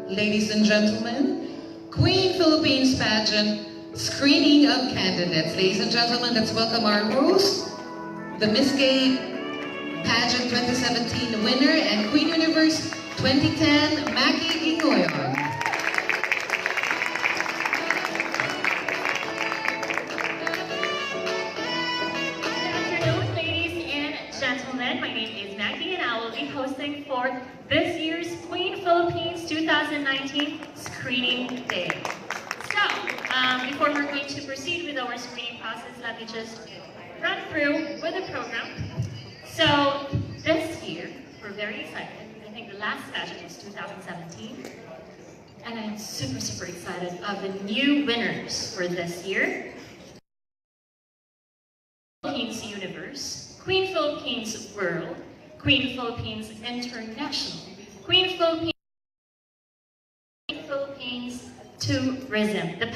Ladies and gentlemen, Queen Philippines Pageant screening of candidates. Ladies and gentlemen, let's welcome our host, the Miss Gay Pageant 2017 winner and Queen Universe 2010, Maki Ingoyon. My name is Maggie and I will be hosting for this year's Queen Philippines 2019 Screening Day. So, before we're going to proceed with our screening process, let me just run through with the program. So, this year, we're very excited. I think the last pageant was 2017. And I'm super excited of the new winners for this year. Philippines Universe, Queen Philippines World, Queen Philippines International, Queen Philippines Tourism. The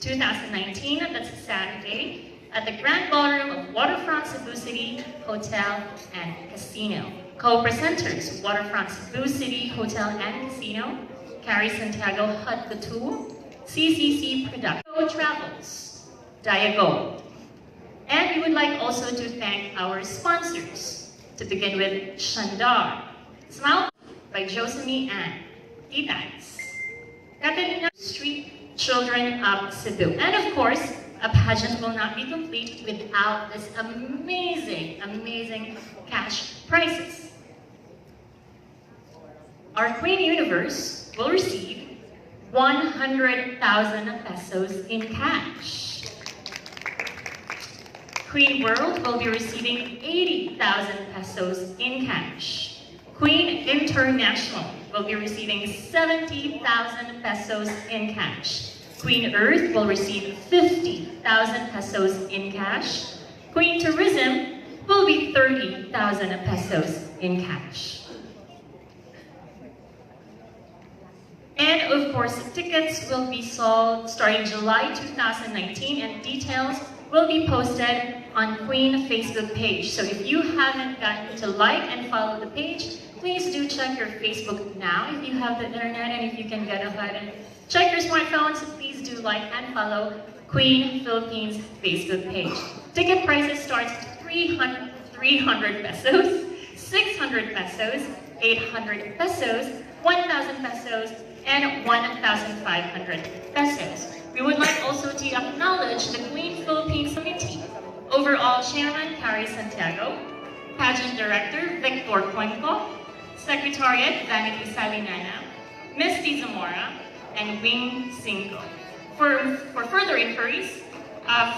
2019, that's a Saturday, at the Grand Ballroom of Waterfront Cebu City Hotel and Casino. Co-presenters, Waterfront Cebu City Hotel and Casino, Carrie Santiago Hut Couture, CCC Production Travels, Diago. And we would like also to thank our sponsors, to begin with Shandar, Smile by Josemie Ann, Titans, Catalina Street Children of Cebu. And of course, a pageant will not be complete without this amazing cash prizes. Our Queen Universe will receive 100,000 pesos in cash. Queen World will be receiving 80,000 pesos in cash. Queen International will be receiving 70,000 pesos in cash. Queen Earth will receive 50,000 pesos in cash. Queen Tourism will be 30,000 pesos in cash. And of course, tickets will be sold starting July 2019 and details will be posted on Queen Facebook page. So if you haven't gotten to like and follow the page, please do check your Facebook now if you have the internet, and if you can get ahead and check your smartphones, please do like and follow Queen Philippines Facebook page. Ticket prices start at 300 pesos, 600 pesos, 800 pesos, 1,000 pesos, and 1,500 pesos. We would like also to acknowledge the Queen Philippines Committee, Overall Chairman Carrie Santiago, Pageant Director Victor Cuenco, Secretariat Vanity Salinana, Misty Zamora, and Wing Cinco. For further inquiries of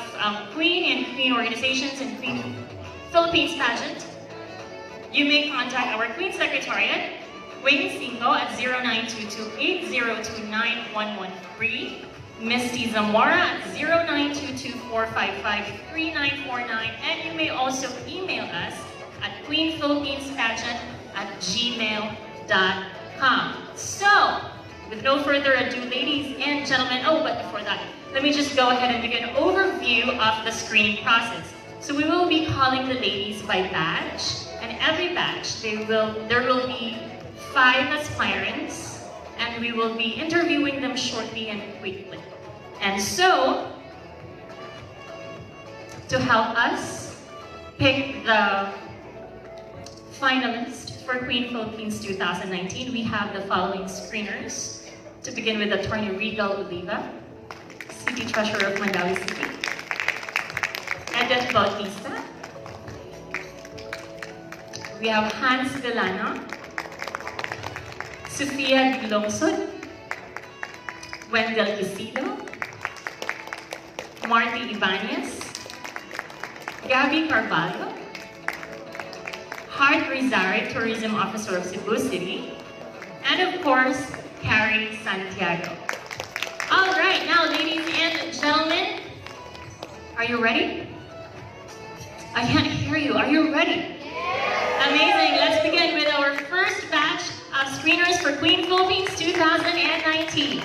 Queen and Queen organizations and Queen Philippines Pageant, you may contact our Queen Secretariat, Wing Cinco at 0922-8029-113, Misty Zamora at 0922-455-3949, and you may also email us at queenphilippinespageant@gmail.com. So, with no further ado, ladies and gentlemen, but before that, let me just go ahead and begin an overview of the screening process. So we will be calling the ladies by batch, and every batch, there will be 5 aspirants, and we will be interviewing them shortly and quickly. And so, to help us pick the finalist for Queen Philippines 2019, we have the following screeners. To begin with, Attorney Regal Oliva, City Treasurer of Mandawi City, Edith Bautista, we have Hans Delano, Sofia Dilongson, Wendell Isidro, Marty Ibanez, Gabby Carvalho, Hart Rizari, Tourism Officer of Cebu City, and of course, Carrie Santiago. All right, now ladies and gentlemen, are you ready? I can't hear you. Are you ready? Amazing. Let's begin with our first batch of screeners for Queen Philippines 2019.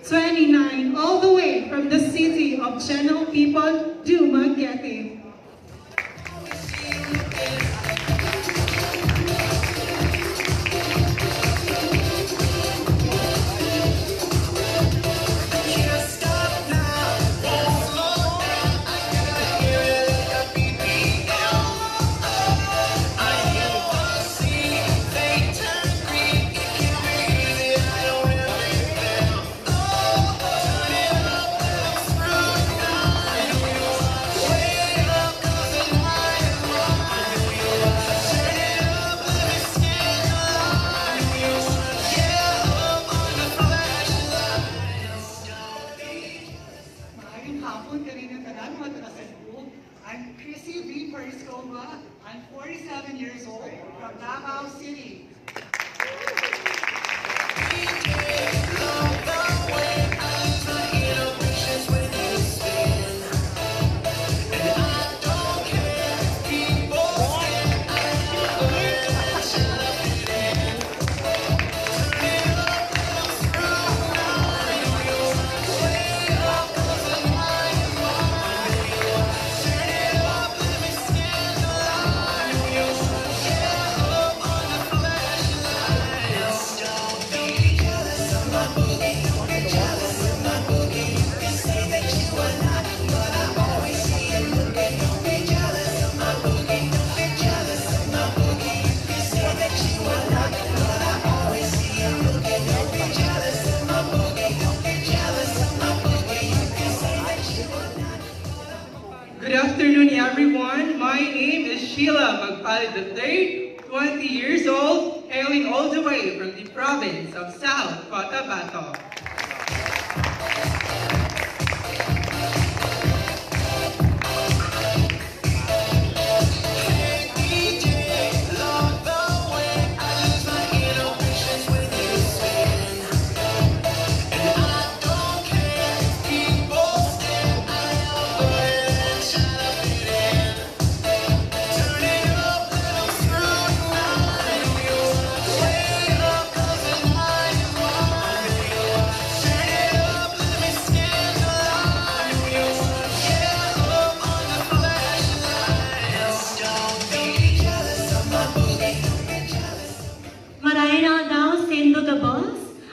29, all the way from the city of General People, Dumaguete. I'm Chrissy B. Periscova. I'm 47 years old from Davao City. Good afternoon, everyone. My name is Sheila Magpalid III, 20 years old, hailing all the way from the province of South Cotabato.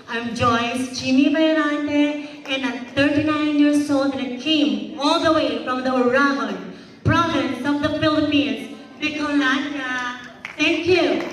I'm Joyce Jimmy Bayrante, and I'm 39 years old, and I came all the way from the Oragon province of the Philippines, Bicolania. Thank you.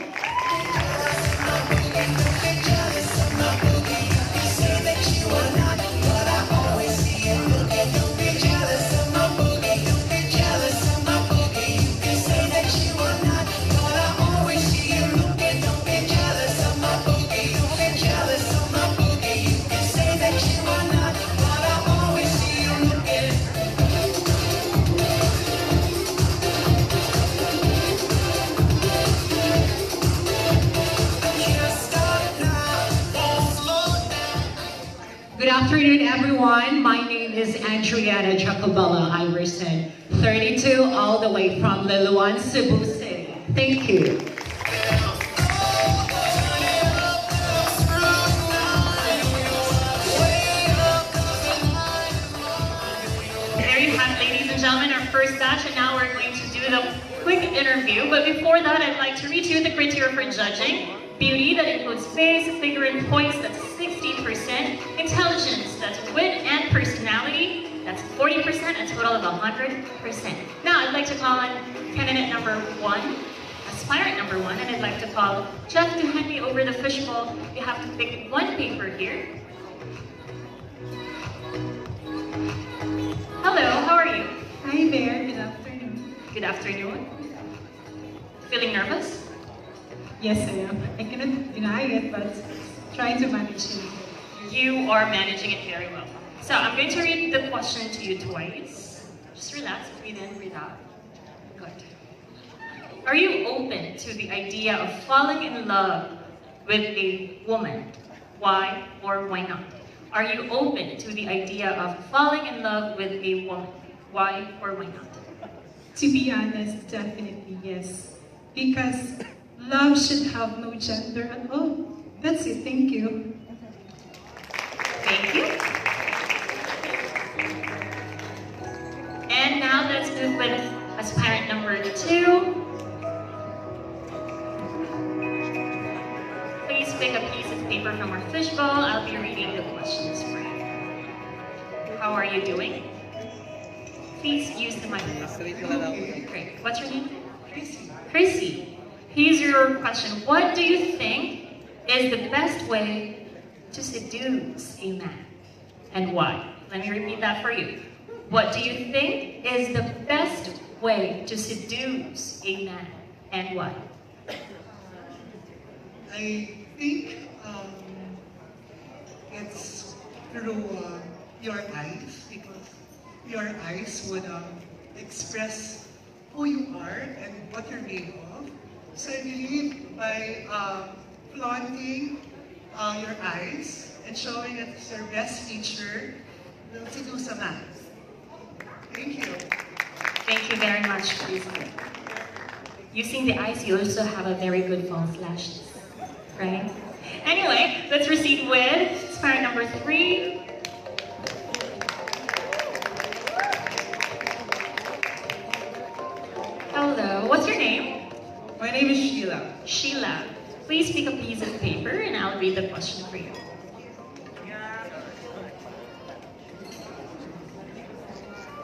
Good afternoon, everyone. My name is Andriana Jacobella Iverson, 32, all the way from Liloan, Cebu City. Thank you. There you have, ladies and gentlemen, our first batch, and now we're going to do the quick interview. But before that, I'd like to read to you the criteria for judging. Beauty, that includes face, figure, and poise, that's 60%. Intelligence, that's wit and personality, that's 40%, a total of 100%. Now, I'd like to call on candidate number 1, aspirant number 1, and I'd like to call Jeff to hand me over the fishbowl. You have to pick one paper here. Hello, how are you? Hi there, good afternoon. Good afternoon. Feeling nervous? Yes, I am. I cannot deny it, but trying to manage it. You are managing it very well. So I'm going to read the question to you twice. Just relax, breathe in, breathe out. Good. Are you open to the idea of falling in love with a woman? Why or why not? Are you open to the idea of falling in love with a woman? Why or why not? To be honest, definitely yes. Because love should have no gender at all. That's it, thank you. Thank you. let's move with aspirant number 2. Please pick a piece of paper from our fishbowl. I'll be reading the questions for you. How are you doing? Please use the microphone. Great. What's your name? Chrissy. Here's your question. What do you think is the best way to seduce a man? And why? Let me repeat that for you. What do you think is the best way to seduce a man? And why? I think it's through your eyes, because your eyes would express who you are and what you're made of. So I believe by flaunting your eyes and showing it as your best feature, will seduce a man. Thank you. Thank you very much, Chrissy. Using the eyes, you also have a very good false lashes, right? Anyway, let's proceed with aspirant number 3. Hello, what's your name? My name is Sheila. Sheila. Please pick a piece of paper and I'll read the question for you.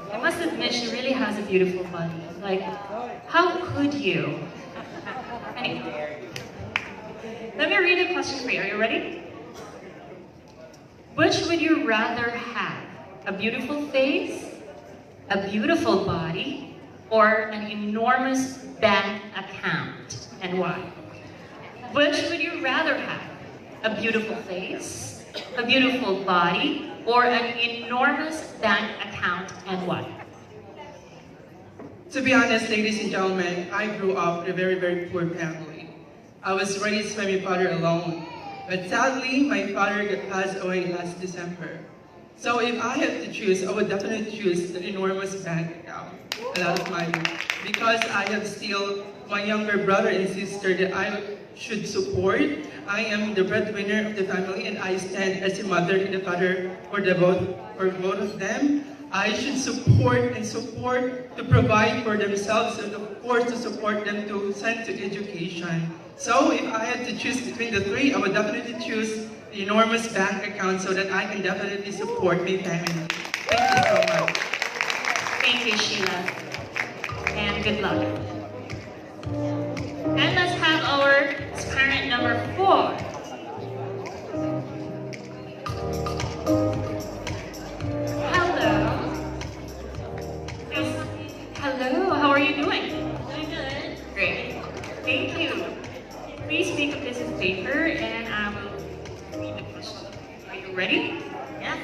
I must admit, she really has a beautiful body. Like, how could you? Anyway, let me read the question for you. Are you ready? Which would you rather have? A beautiful face, a beautiful body, or an enormous bank account? And why? Which would you rather have? A beautiful face, a beautiful body, or an enormous bank account, and why? To be honest, ladies and gentlemen, I grew up in a very, very poor family. I was raised by my father alone. But sadly, my father got passed away last December. So if I had to choose, I would definitely choose the enormous bank account, a lot of money. Because I have still my younger brother and sister that I should support. I am the breadwinner of the family and I stand as a mother and a father for both of them. I should support to provide for themselves and of course to support them to send to education. So if I had to choose between the 3, I would definitely choose the enormous bank account so that I can definitely support my family. Thank you so much. Thank you, Sheila. And good luck. And let's have our aspirant number 4. Hello. Yes. Hello, how are you doing? Doing good. Great. Thank you. Please make a piece of paper and I will read the question. Are you ready? Yes.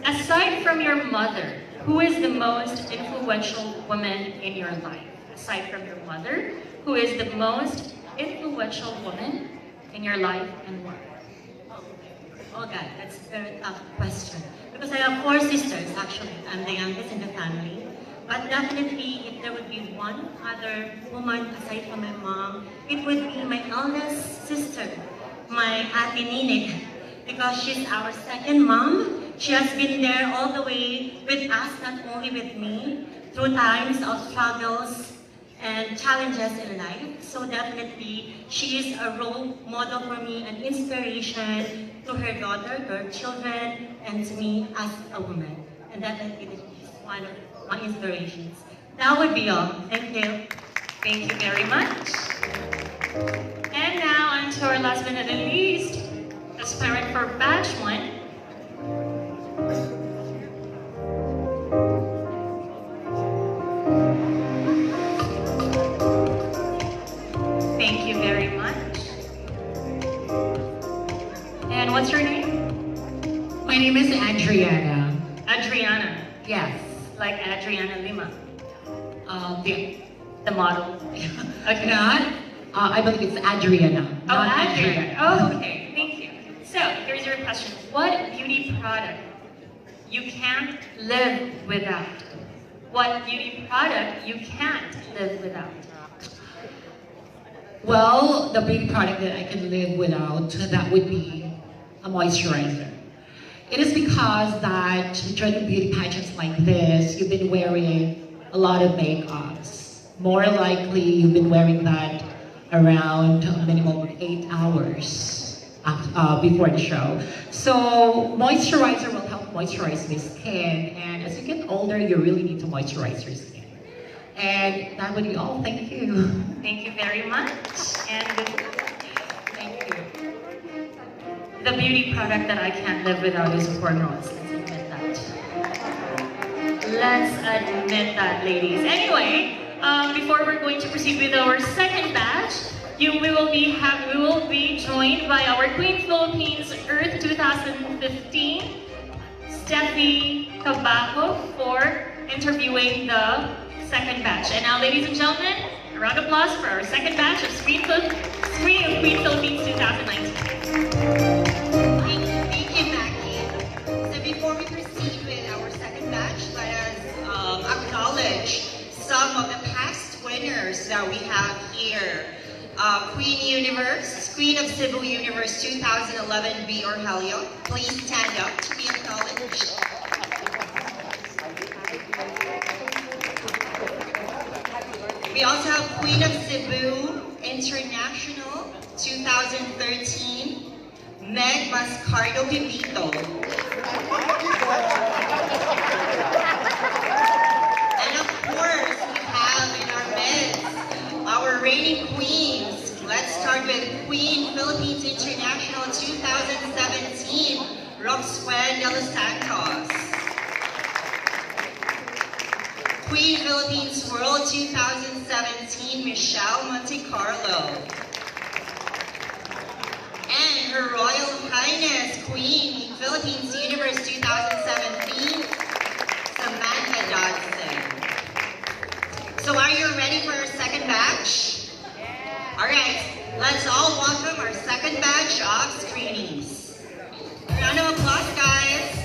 Aside from your mother, who is the most influential woman in your life? Aside from your mother, who is the most influential woman in your life and why? Oh God, that's a very tough question. Because I have 4 sisters actually. I'm the youngest in the family. But definitely, if there would be one other woman aside from my mom, it would be my eldest sister, my Ate Nene. Because she's our second mom. She has been there all the way with us, not only with me, through times of struggles and challenges in life. So definitely, she is a role model for me, an inspiration to her daughter, to her children, and to me as a woman. And definitely, she's one of my inspirations. That would be all. Thank you. Thank you very much. And now on to our last but not least, aspirant for batch 1. Thank you very much. And what's your name? My name is Adriana. Adriana. Yes. Like Adriana Lima, The the model. Okay. not. I believe it's Adriana. Oh, not Adriana. Oh, okay. Thank you. So, here's your question. What beauty product you can't live without? What beauty product you can't live without? Well, the beauty product that I can live without, that would be a moisturizer. It is because that during beauty pageants like this, you've been wearing a lot of makeups. More likely, you've been wearing that around a minimum of 8 hours before the show. So moisturizer will help moisturize your skin, and as you get older, you really need to moisturize your skin. And that would be all. Thank you. Thank you very much. And Thank you. the beauty product that I can't live without is hormones. Let's admit that. Let's admit that, ladies. Anyway, before we're going to proceed with our second batch, we will be joined by our Queen Philippines Earth 2015, Steffi Cabaco, for interviewing the second batch. And now, ladies and gentlemen, a round of applause for our second batch of Queen of Queen Philippines 2019. Thank you, Maggie. So before we proceed with our second batch, let us acknowledge some of the past winners that we have here. Queen Universe, Queen of Cebu Universe 2011, B. Orhelio. Please stand up to be acknowledged. We also have Queen of Cebu International 2013, Meg Mascardo Pipito. And of course, we have in our midst our reigning queens. Let's start with Queen Philippines International 2017, Roxanne de los Santos. Queen Philippines World 2017, Michelle Montecarlo. And Her Royal Highness Queen Philippines Universe 2017, Samantha Dodson. So are you ready for our second batch? All right, let's all welcome our second batch of screenings. Round of applause, guys.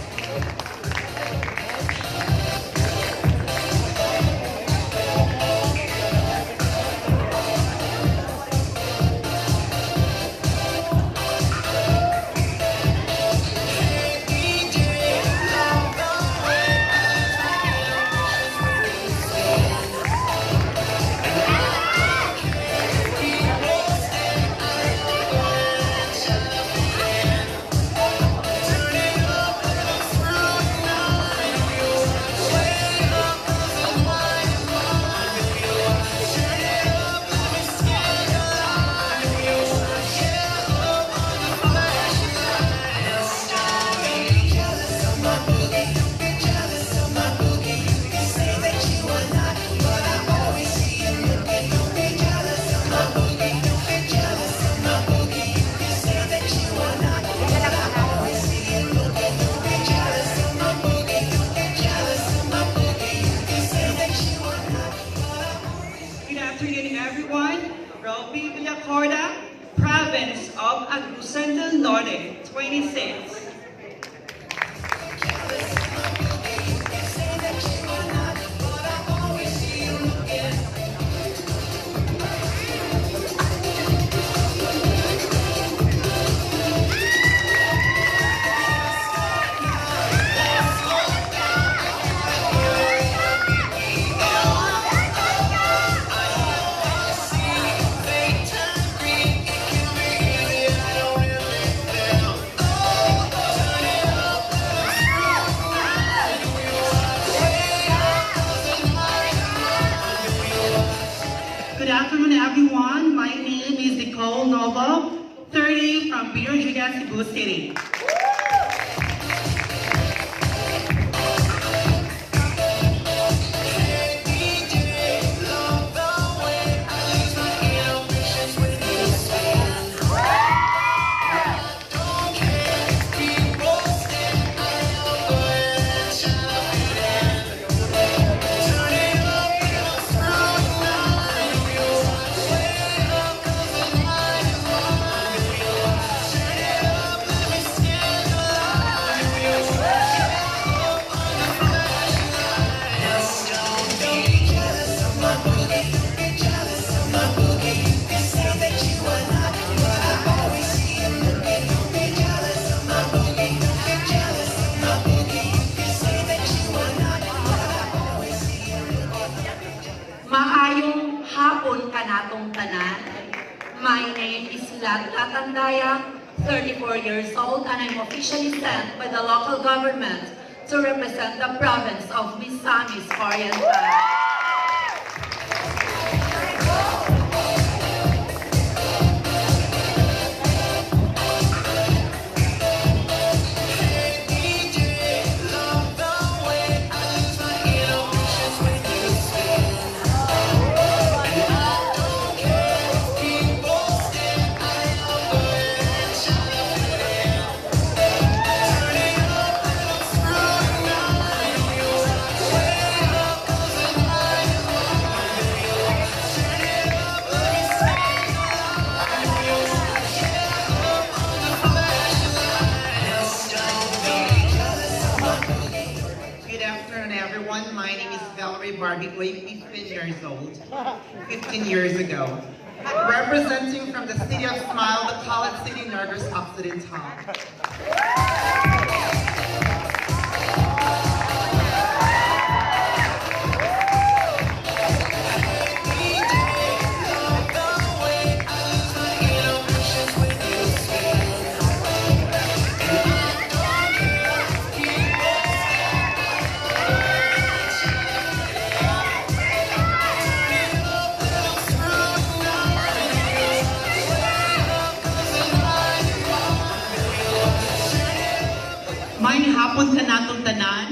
Province of Agusan del Norte, 26. Good afternoon, everyone. My name is Nicole Novo, 30 from Birjuga, Cebu City. Latlatandaya, 34 years old, and I'm officially sent by the local government to represent the province of Misamis Oriental. My name is Valerie Barbie, 15 years old, 15 years ago. Representing from the city of Smile, the College City, Negros Occidental.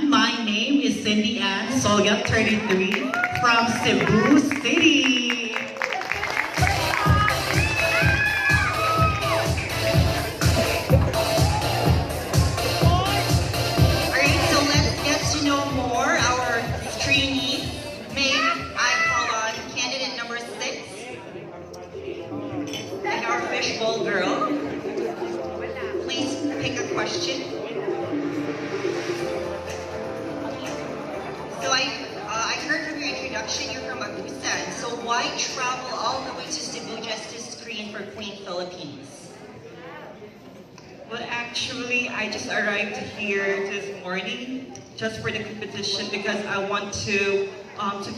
My name is Cindy Ann Solyat, 33, from Cebu City. Alright, so let's get to know more our trainees. May I call on candidate number 6 and our fishbowl girl. Please pick a question. So I heard from your introduction you're from Agusan. So why travel all the way to Cebu just to screen for Queen Philippines? Well, actually, I just arrived here this morning just for the competition because I want to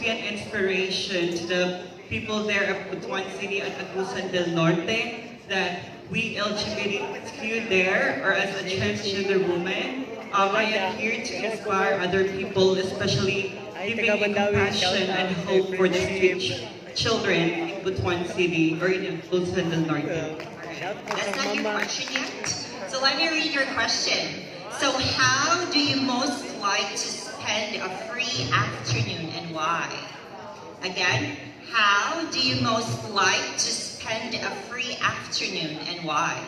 be an inspiration to the people there of Butuan City and Agusan del Norte that we LGBTQ there, or as a transgender woman, I am here to inspire other people, especially giving compassion and hope for the street children in Butuan City or in Agusan del Norte. That's not your question yet. So let me read your question. So how do you most like to spend a free afternoon and why? Again, how do you most like to spend a free afternoon and why?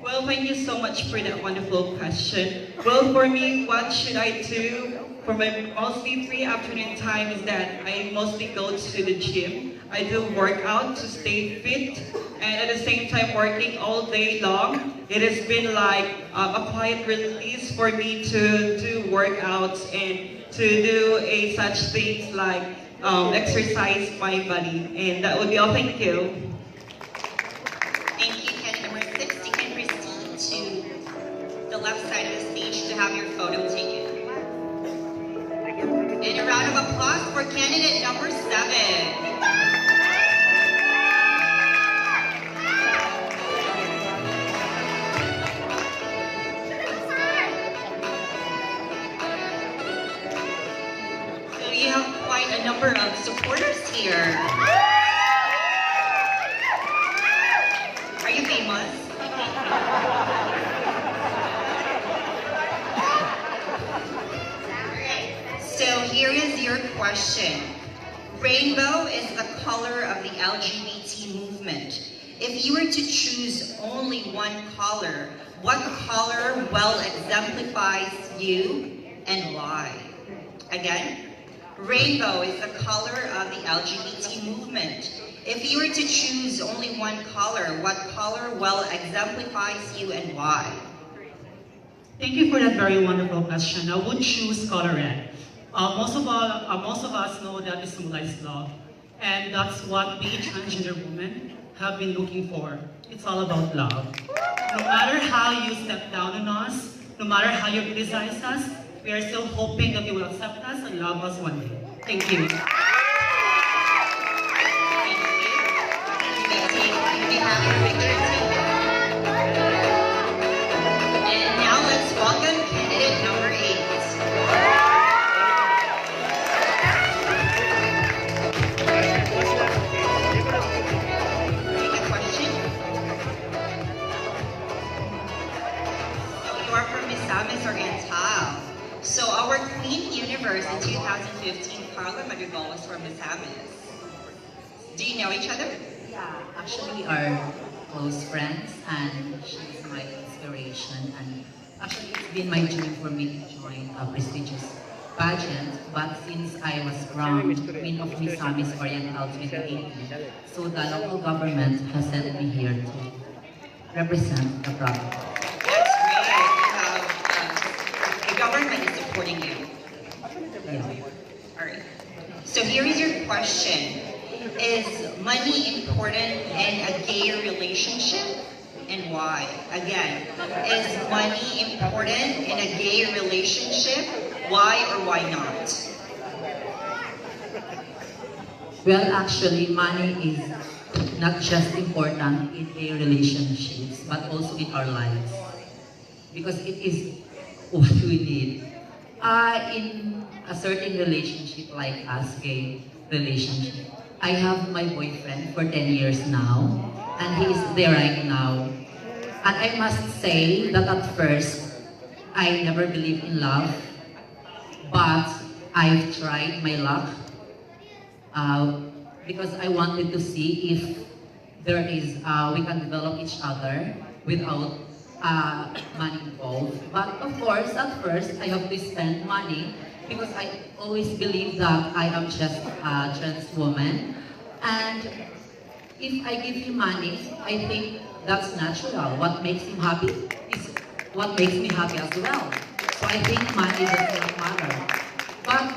Well, thank you so much for that wonderful question. Well, for me, what should I do for my mostly free afternoon time is that I mostly go to the gym. I do workout to stay fit, and at the same time working all day long. It has been like a quiet release for me to do workouts and to do such things like exercise my body. And that would be all. Thank you. Thank you, candidate number 6. You can proceed to the left side of the stage to have your photo taken. And a round of applause for candidate number 7. You have quite a number of supporters here. Are you famous? Alright, so here is your question. Rainbow is the color of the LGBT movement. If you were to choose only one color, what color well exemplifies you and why? Again, rainbow is the color of the LGBT movement. If you were to choose only one color, what color well exemplifies you and why? Thank you for that very wonderful question. I would choose color red. Most of us know that it symbolizes love, and that's what we transgender women have been looking for. It's all about love. No matter how you step down on us, no matter how you criticize us, we are still hoping that you will accept us and love us one day. Thank you. Thank you. You may have your picture taken. And now let's welcome candidate number 8. Take a question. You are from Misamis Oriental. So our Queen Universe in 2015, Carla Madrigal, was from Misamis. Do you know each other? Yeah, actually we are close friends and she's my inspiration, and actually it's been my dream for me to join a prestigious pageant, but since I was crowned Queen of Misamis Oriental 2018, so the local government has sent me here to represent the province. That's great. The government is supporting you. Yeah. All right. So here is your question. Is money important in a gay relationship, and why? Again, is money important in a gay relationship? Why or why not? Well, actually, money is not just important in gay relationships, but also in our lives. Because it is what we need. In a certain relationship like us, gay relationship, I have my boyfriend for 10 years now, and he is there right now. And I must say that at first, I never believed in love, but I've tried my luck because I wanted to see if there is, we can develop each other without money involved. But of course, at first, I have to spend money because I always believe that I am just a trans woman. And if I give him money, I think that's natural. What makes him happy is what makes me happy as well. So I think money does not matter. But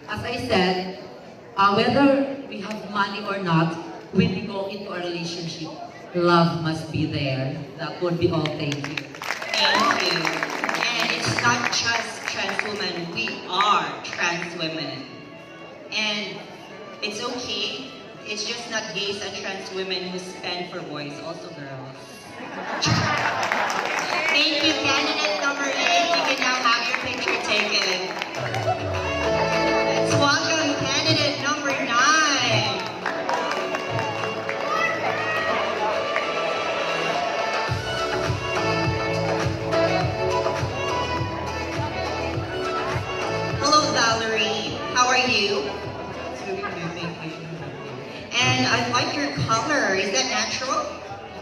as I said, whether we have money or not, when we go into a relationship, love must be there. That would be all. Thank you. Thank you. And it's not just trans women, we are trans women. And it's okay. It's just not gays and trans women who spend for boys, also girls. Thank you, candidate number 8. You can now have your picture taken. Let's welcome candidate number 9. Hello, Valerie. How are you? And I like your color. Is that natural?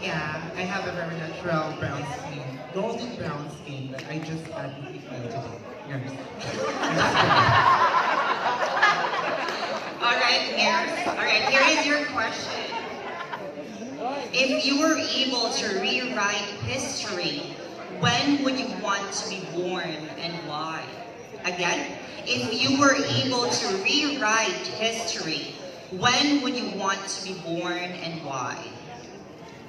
Yeah, I have a very natural brown skin, golden brown skin, but I just add pigment to it. You understand? All right, here is your question. If you were able to rewrite history, when would you want to be born and why? Again, if you were able to rewrite history, when would you want to be born and why?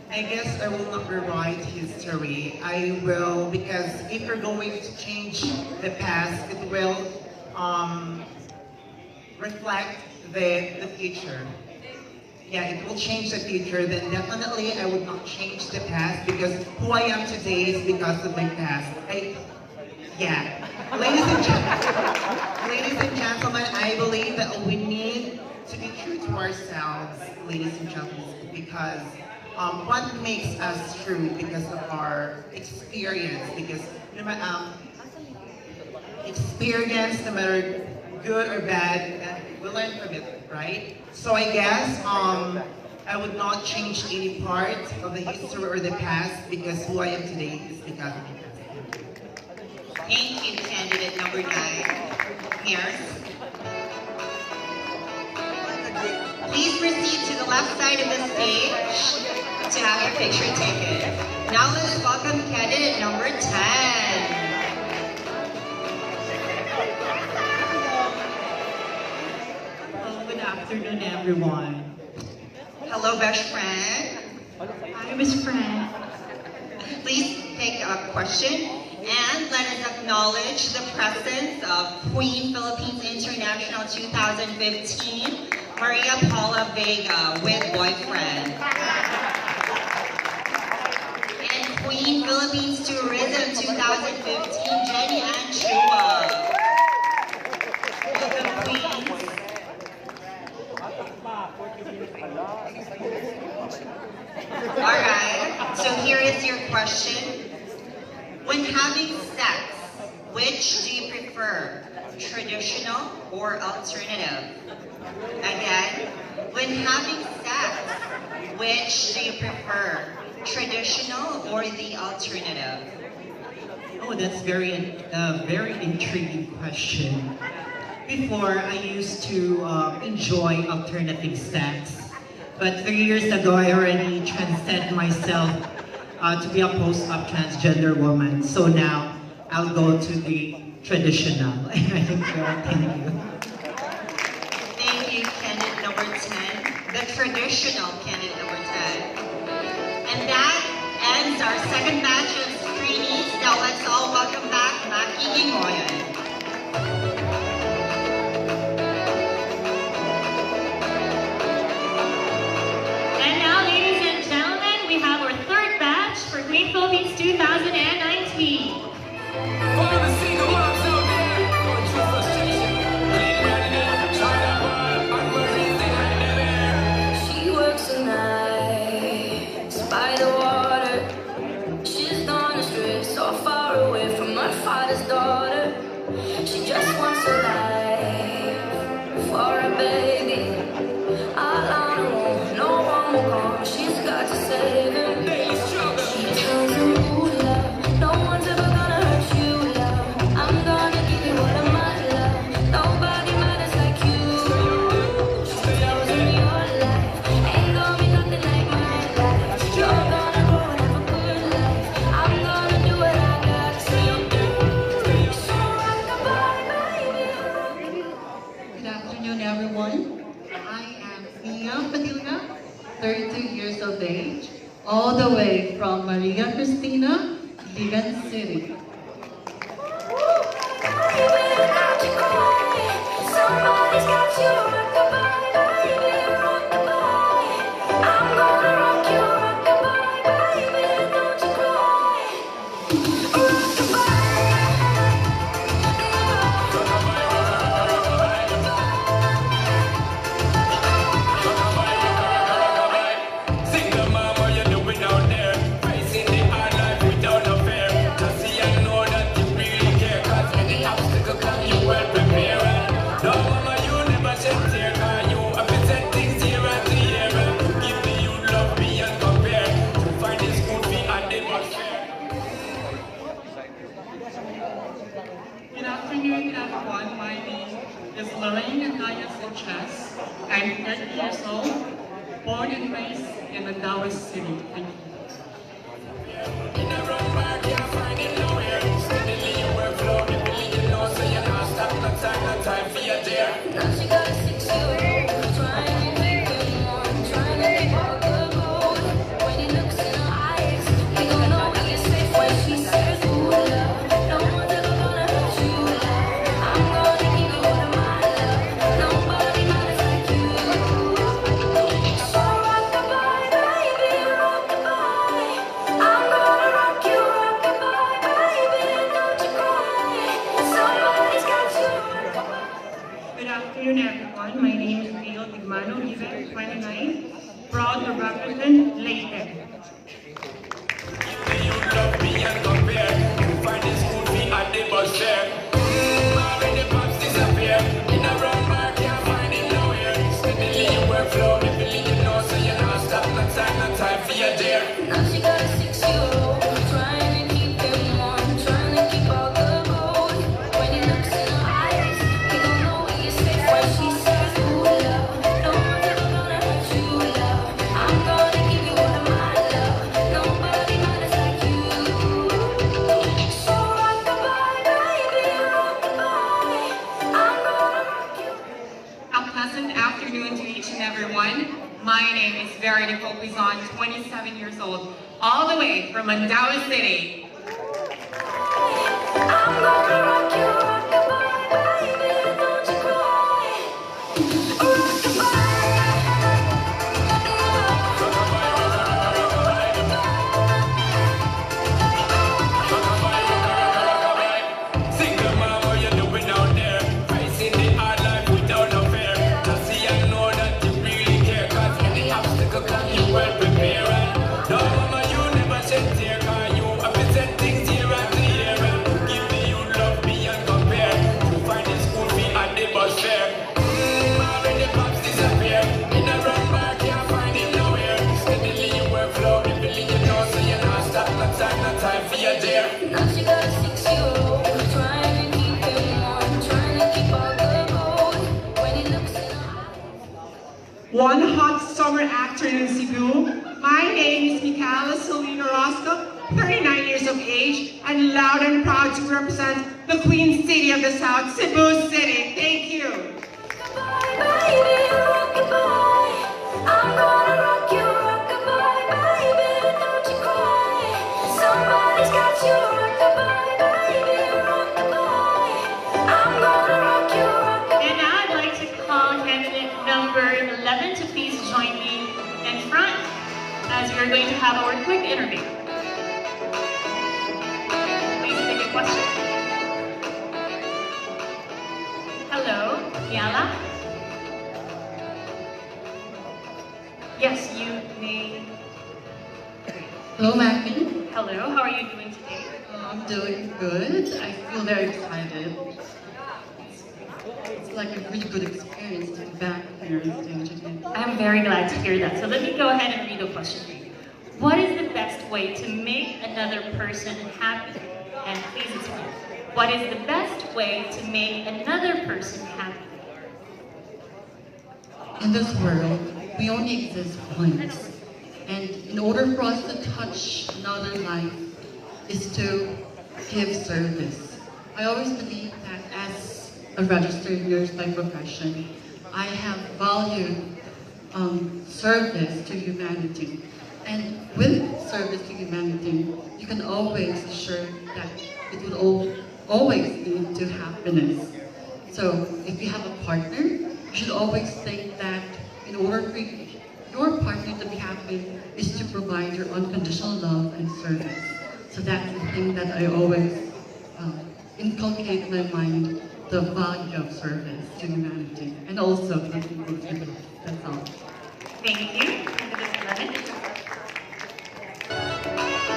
I guess I will not rewrite history. I will, because if you're going to change the past, it will reflect the future. Yeah, it will change the future. Then definitely I would not change the past, because who I am today is because of my past. Ladies and gentlemen, I believe that we need to be true to ourselves, ladies and gentlemen, because what makes us true because of our experience, because experience, no matter good or bad, we learn from it, right? So I guess I would not change any part of the history or the past, because who I am today is because of the past. Thank you, candidate number 9. Here. Please proceed to the left side of the stage to have your picture taken. Now let's welcome candidate number 10. Good afternoon, everyone. Hello, best friend. Hi, Miss Friend. Please take a question and let us acknowledge the presence of Queen Philippines International 2015, Maria Paula Vega with boyfriend. Queen Philippines Tourism 2015, Jenny Ann Chua. Welcome, Queens. Alright, so here is your question. When having sex, which do you prefer? Traditional or alternative? Again, when having sex, which do you prefer? Traditional or the alternative? Oh, that's very intriguing question. Before, I used to enjoy alternative sex, but 3 years ago, I already transcended myself to be a post-op transgender woman. So now, I'll go to the traditional. And I think thank you. Thank you, candidate number 10. The traditional candidate number 10. And that ends our second batch of screenings. Now let's all welcome back Maki Moyen. And now, ladies and gentlemen, we have our third batch for Queen Philippines 2019. She works the nights by the water. She's gone astray, so far away from her father's daughter. She just wants a life for a baby. All on her own, no one will come. She's got to save him. She tells him, ooh, love, no one's ever gonna hurt you, love. I'm gonna give you what I'm at, love. Nobody matters like you. She tells him your life ain't gonna be nothing like my life. You're gonna grow and have a good life. I'm gonna do what I got to do. So rock-a-bye, baby. Good afternoon, everyone. I am Mia Padilla, 32 years of age, all the way from Maria Cristina, Ligan City. Somebody's got you, rock-a-bye, baby, rock-a-bye. I'm gonna rock you, rock-a-bye, baby, don't you cry. Single mom, what you doing out there? Facing the hard life without no fear. Just see and know that you really care. Cause when the obstacle come, you well prepared. No mama, you never shed tear. Cause you have been set things year after year. Give me you love beyond compare. To find this good fee and they must share. Good afternoon, everyone. My name is Lorraine Anaya Sanchez. I'm 30 years old, born and raised in Mandaue City. Thank you. In a run back, can't find it nowhere. Steadily you work flow, me believe you know. So you not stop, no time for your dear. Now she got a 6-year-old, trying to make him warm, trying to make all the gold. When he looks in her eyes, he don't know he is safe when she says, ooh, love, no one's ever gonna hurt you, love. I'm gonna give you all of my love. Nobody matters like you. So rock-a-bye, baby, rock-a-bye. I'm gonna rock you, rock-a-bye, baby, don't you cry. Somebody's got you. Good afternoon, everyone. My name is Rio Tigmano, Ligan, 29, proud to represent Leyte. You love me and compare. To find this good fee and they must share. When the pops disappear. In a run back, can't find it nowhere. Steadily you work flow, me believe you know. So you not stop, no time for your dear. Now she got a 6-year-old, trying to keep him warm, trying to keep all the gold. When he looks in her eyes, he don't know he is safe when she says, ooh, love, no one's ever gonna hurt you, love. I'm gonna give you all of my love. Nobody matters like you. So rock-a-bye, baby, rock-a-bye. I'm gonna rock you. A pleasant afternoon to each and everyone. My name is Verity Copizon, 27 years old, all the way from Mandaue City. I'm gonna rock you, rock-a-bye, baby, don't you cry. Rock-a-bye. one hot summer afternoon in Cebu. My name is Michaela Solina Rosco, 39 years of age, and loud and proud to represent the Queen City of the South, Cebu City. Thank you. Baby, rock-a-bye. I'm gonna rock you, rock-a-bye, baby, don't you cry. Somebody's got you, rock-a-bye, baby, rock-a-bye. I'm gonna rock you, rock-a-bye. And now I'd like to call candidate number 11 to please join me in front as we are going to have our quick interview. Please take a question. Hello, Yala? Yes, you may. Hello, Maggie. Hello, how are you doing today? I'm doing good. I feel very excited. It's like a really good experience to be back here on stage again. I'm very glad to hear that. So let me go ahead and read the question for you. What is the best way to make another person happy? And please explain. What is the best way to make another person happy? In this world, we only exist once. And in order for us to touch another life is to give service. I always believe that as a registered nurse by profession, I have valued service to humanity. And with service to humanity, you can always assure that it will always lead to happiness. So if you have a partner, you should always think that in order for your partner to be happy is to provide your unconditional love and service. So that's the thing that I always inculcate in my mind, the value of service to humanity and also the people to live. That's all. Thank you, candidate 11.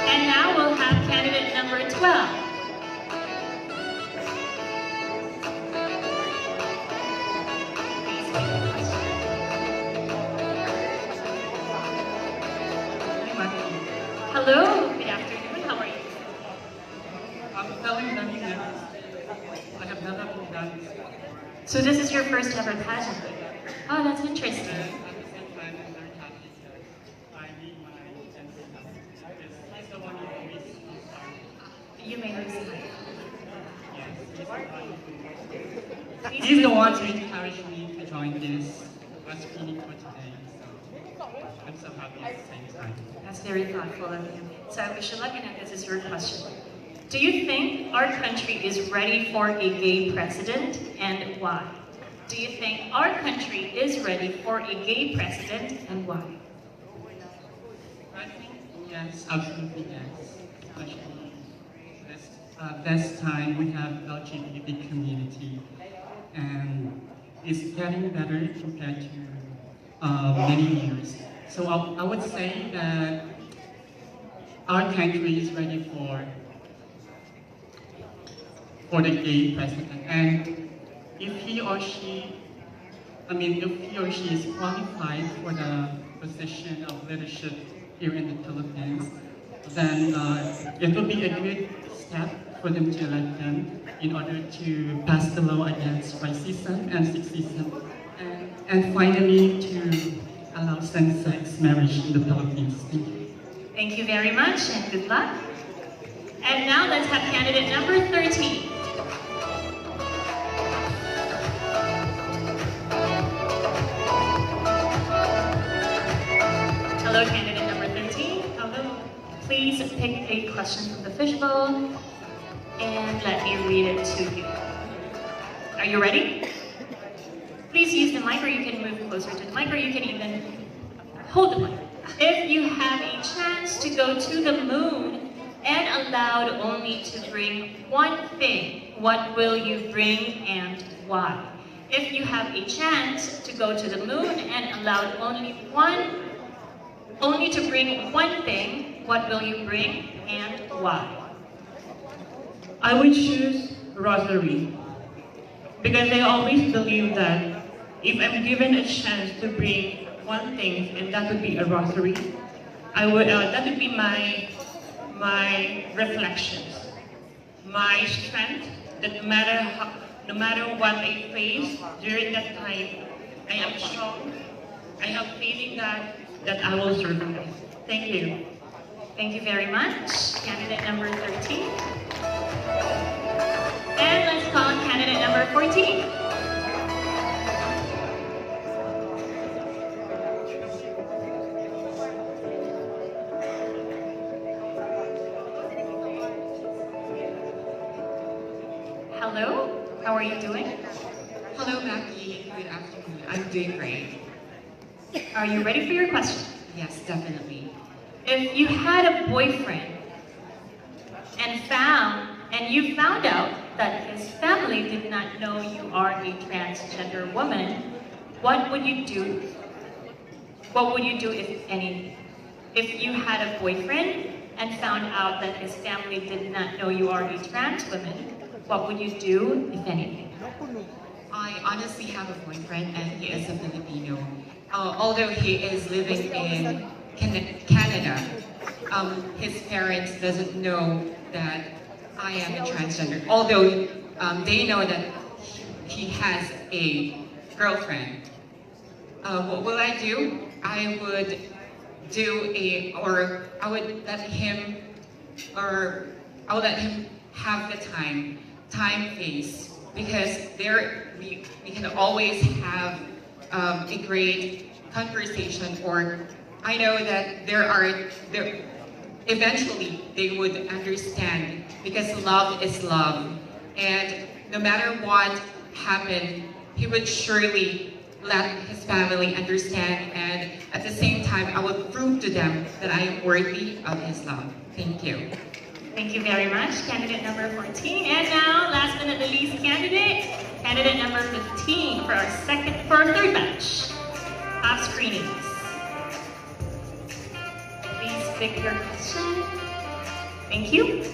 And now we'll have candidate number 12. Hello, good afternoon, how are you? I'm telling them that I have never been done this. So this is your first ever pageant? Oh, that's interesting. At the same time, I'm very happy that I meet my gentleman. He's the one who always started. You may lose sight. Yes, he's the one who encouraged me to join this screening for today. So I'm so happy at the same time. That's very thoughtful of you. So I wish you luck, and this is your question. Do you think our country is ready for a gay president, and why? Do you think our country is ready for a gay president, and why? I think yes, absolutely yes. Especially this time we have LGBT community, and it's getting better compared to many years. So I would say that our country is ready for the gay president, and if he or she is qualified for the position of leadership here in the Philippines, then it will be a good step for them to elect them in order to pass the law against racism and sexism, and finally to allow same-sex marriage in the Philippines. Thank you. Thank you very much, and good luck. And now let's have candidate number 13. Hello, candidate number 13. Hello. Please pick a question from the fishbowl and let me read it to you. Are you ready? Please use the mic, or you can move closer to the mic, or you can even hold the mic. If you have a chance to go to the moon and allowed only to bring one thing, what will you bring and why? If you have a chance to go to the moon and allowed only to bring one thing, what will you bring and why? I would choose rosary because I always believe that if I'm given a chance to bring one thing, and that would be a rosary, that would be my reflections, my strength. That no matter what I face during that time, I am strong, I have faith in that I will survive. Thank you. Thank you very much. Candidate number 13. And let's call candidate number 14. Hello, how are you doing? Hello, Mackie. Good afternoon. I'm doing great. Are you ready for your question? Yes, definitely. If you had a boyfriend and you found out that his family did not know you are a transgender woman, what would you do? What would you do if anything? If you had a boyfriend and found out that his family did not know you are a trans woman, what would you do, if anything? I honestly have a boyfriend and he is a Filipino. Although he is living in Canada, his parents doesn't know that I am a transgender. Although they know that he has a girlfriend. What will I do? I would let him have the time phase, because we can always have a great conversation, or I know that eventually they would understand, because love is love, and no matter what happened, he would surely let his family understand, and at the same time I would prove to them that I am worthy of his love. Thank you. Thank you very much, candidate number 14. And now, last but not the least, candidate number 15 for our third batch of screenings. Please pick your question. Thank you.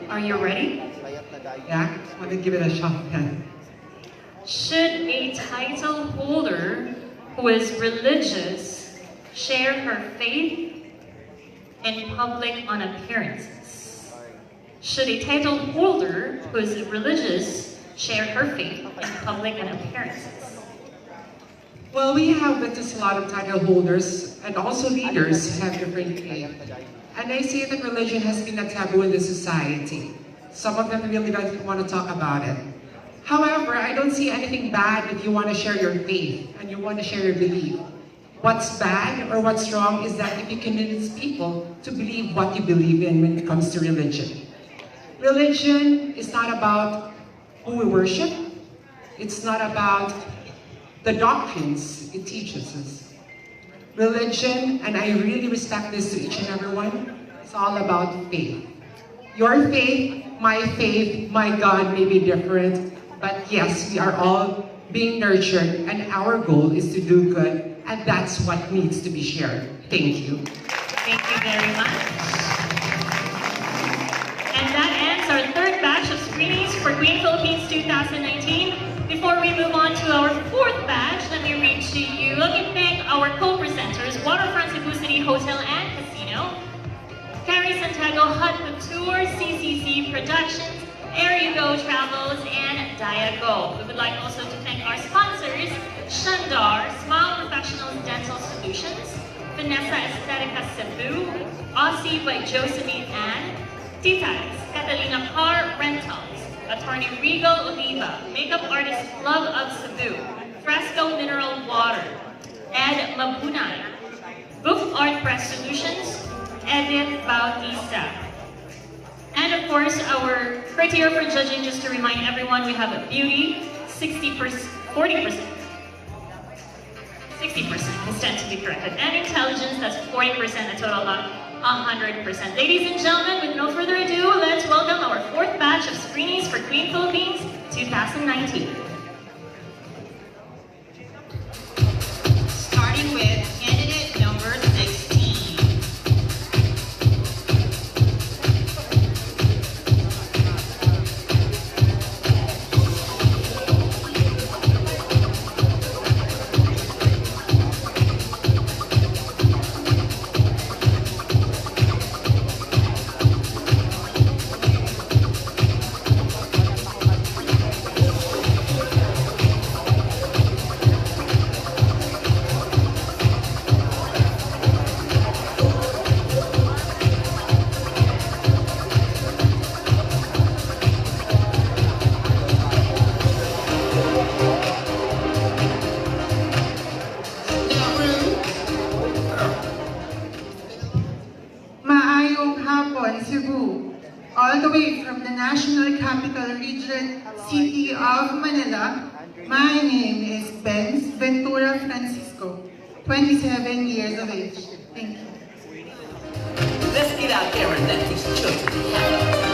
Are you ready? Yeah, I want to give it a shot. Should a title holder who is religious share her faith in public on appearances? Should a title holder who is religious share her faith in public on appearances? Well, we have witnessed a lot of title holders and also leaders who have different faith. And I see that religion has been a taboo in the society. Some of them really don't want to talk about it. However, I don't see anything bad if you want to share your faith and you want to share your belief. What's bad or what's wrong is that if you convince people to believe what you believe in when it comes to religion. Religion is not about who we worship. It's not about the doctrines it teaches us. Religion, and I really respect this to each and every one, it's all about faith. Your faith, my God may be different, but yes, we are all being nurtured, and our goal is to do good, and that's what needs to be shared. Thank you. Thank you very much. And that ends our third batch of screenings for Queen Philippines 2019. Before we move on to our fourth batch, let me read to you and thank our co-presenters, Waterfront Cebu City Hotel and Casino, Carrie Santiago Hut Couture, CCC Productions, Air You Go Travels, and Diago. We would like also to thank our sponsors, Shandar, Smile Professionals Dental Solutions, Vanessa Aesthetica Cebu, Aussie by Josephine Ann, Tita's, Catalina Car Rentals, Attorney Regal Oliva, Makeup Artist Love of Cebu, Fresco Mineral Water, Ed Mabunay, Book Art Press Solutions, Edith Bautista. And of course, our criteria for judging, just to remind everyone, we have a beauty, 60%, 40%, 60% is tend to be corrected, and intelligence, that's 40%, a total of 100%. Ladies and gentlemen, with no further ado, let's welcome our fourth batch of screenings for Queen Philippines 2019. Starting with candidate number 16. maghapon, Cebu, all the way from the National Capital Region City of Manila. My name is Benz Ventura Francisco, 27 years of age. Thank you. Let's get out there and let these children have it.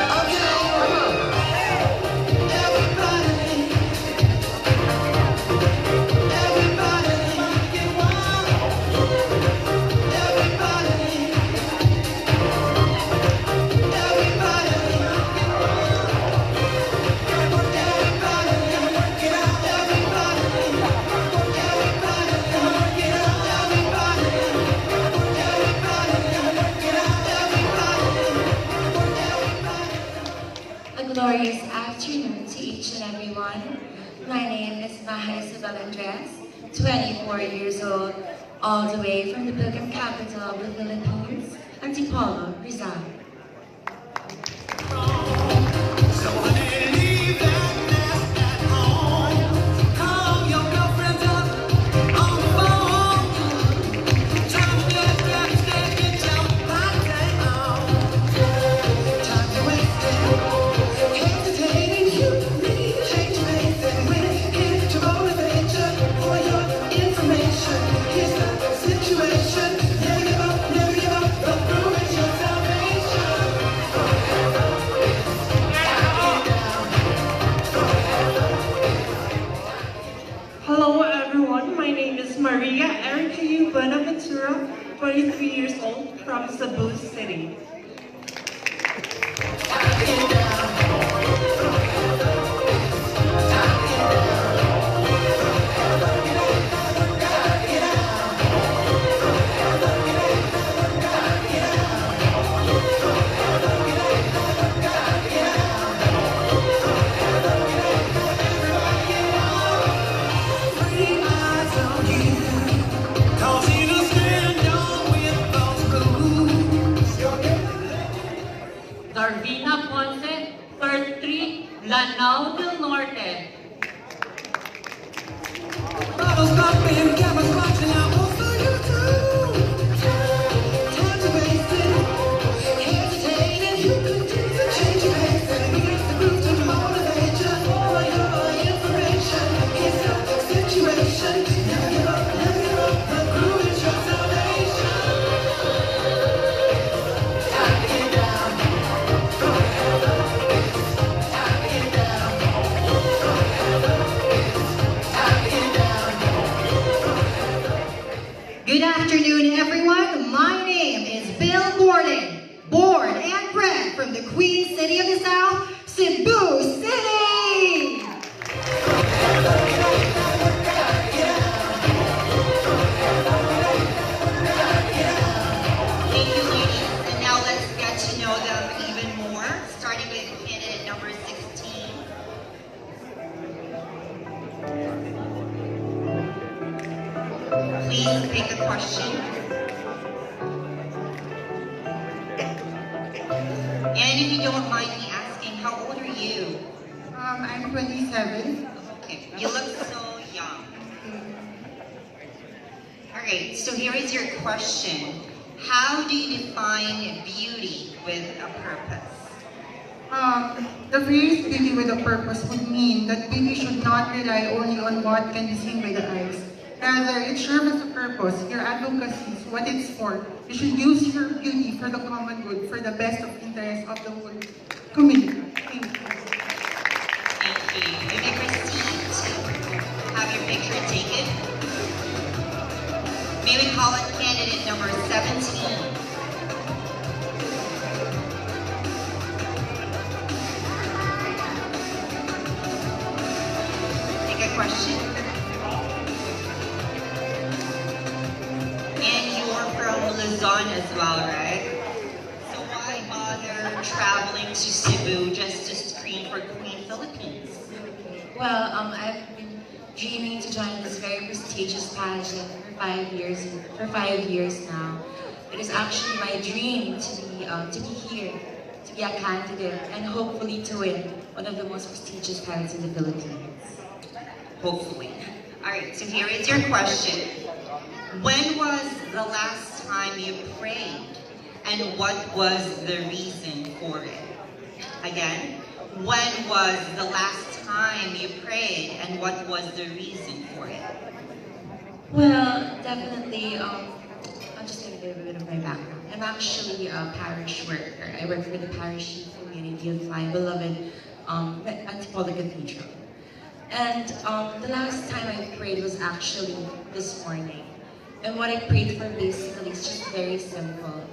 A glorious afternoon to each and everyone. My name is Maha Isabel Andres, 24 years old, all the way from the pilgrim capital of the Philippines, Antipolo, Rizal. Hello everyone, my name is Maria Erica Buenaventura, 23 years old, from Cebu City. Darvina Ponce, 33, Lanao del Norte. Good afternoon, everyone. My name is Bill Gordon, born and bred from the Queen City of the South, Cebu City. Thank you, ladies. And now let's get to know them even more, starting with candidate number 16. Please pick a question. And if you don't mind me asking, how old are you? I'm 27. Okay, you look so young. Alright, so here is your question. How do you define beauty with a purpose? The phrase beauty with a purpose would mean that beauty should not rely only on what can be seen by the eyes. Rather, it serves a purpose, your advocacy, what it's for. You should use your beauty for the common good, for the best of interest of the whole community. Thank you. Thank you. You may proceed to have your picture taken. May we call it candidate number 17. Take a question. And you're from Luzon as well, right? So why bother traveling to Cebu just to screen for Queen Philippines? Well, I've been dreaming to join this very prestigious pageant for 5 years now. It is actually my dream to be here, to be a candidate, and hopefully to win one of the most prestigious pageants in the Philippines. Hopefully. All right, so here is your question. When was the last time you prayed and what was the reason for it? Again, when was the last time you prayed, and what was the reason for it? Well, definitely, I'll just give a bit of my background. I'm actually a parish worker. I work for the parish community of my beloved Antipolo Cathedral. And the last time I prayed was actually this morning. And what I prayed for basically is just very simple.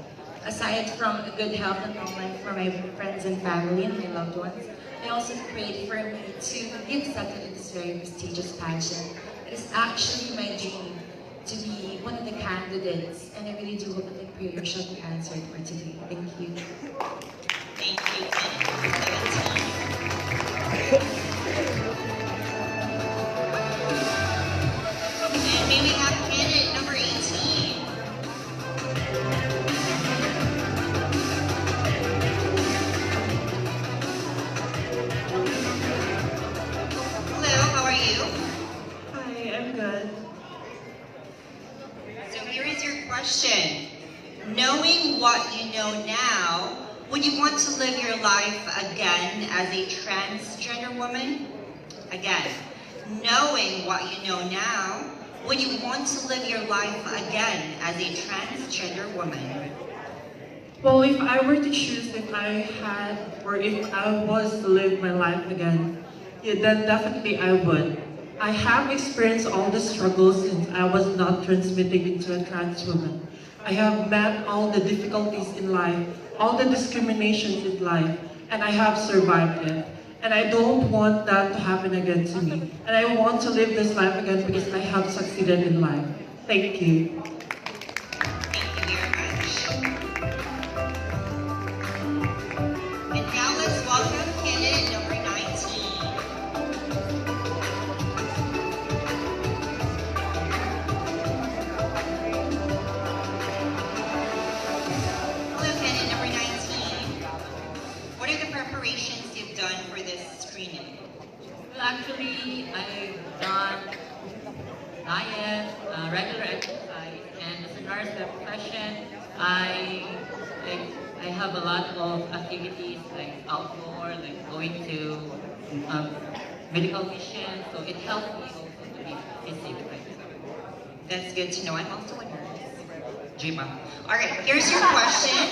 Aside from a good health and wellness for my friends and family and my loved ones, I also prayed for me to be accepted in this very prestigious pageant. It is actually my dream to be one of the candidates, and I really do hope that my prayer shall be answered for today. Thank you. Thank you, and may we have candidate number 18. Hello, how are you? Hi, I'm good. So here is your question. Knowing what you know now, would you want to live your life again as a transgender woman? Again, knowing what you know now, would you want to live your life again as a transgender woman? Well, if I were to choose if I had or if I was to live my life again, yeah, then definitely I would. I have experienced all the struggles since I was not transmitting into a trans woman. I have met all the difficulties in life, all the discriminations in life, and I have survived it. And I don't want that to happen again to me. And I want to live this life again because I have succeeded in life. Thank you. And now let's welcome candidate number 19. Hello, candidate number 19. What are the preparations you've done for this screening? Well, actually, I've done diet, regular exercise, and as a nurse by profession, I have a lot of activities like outdoor, like going to medical missions, so it helps me also to be busy with myself. That's good to know. I'm also a nurse. Jima. All right, here's your question.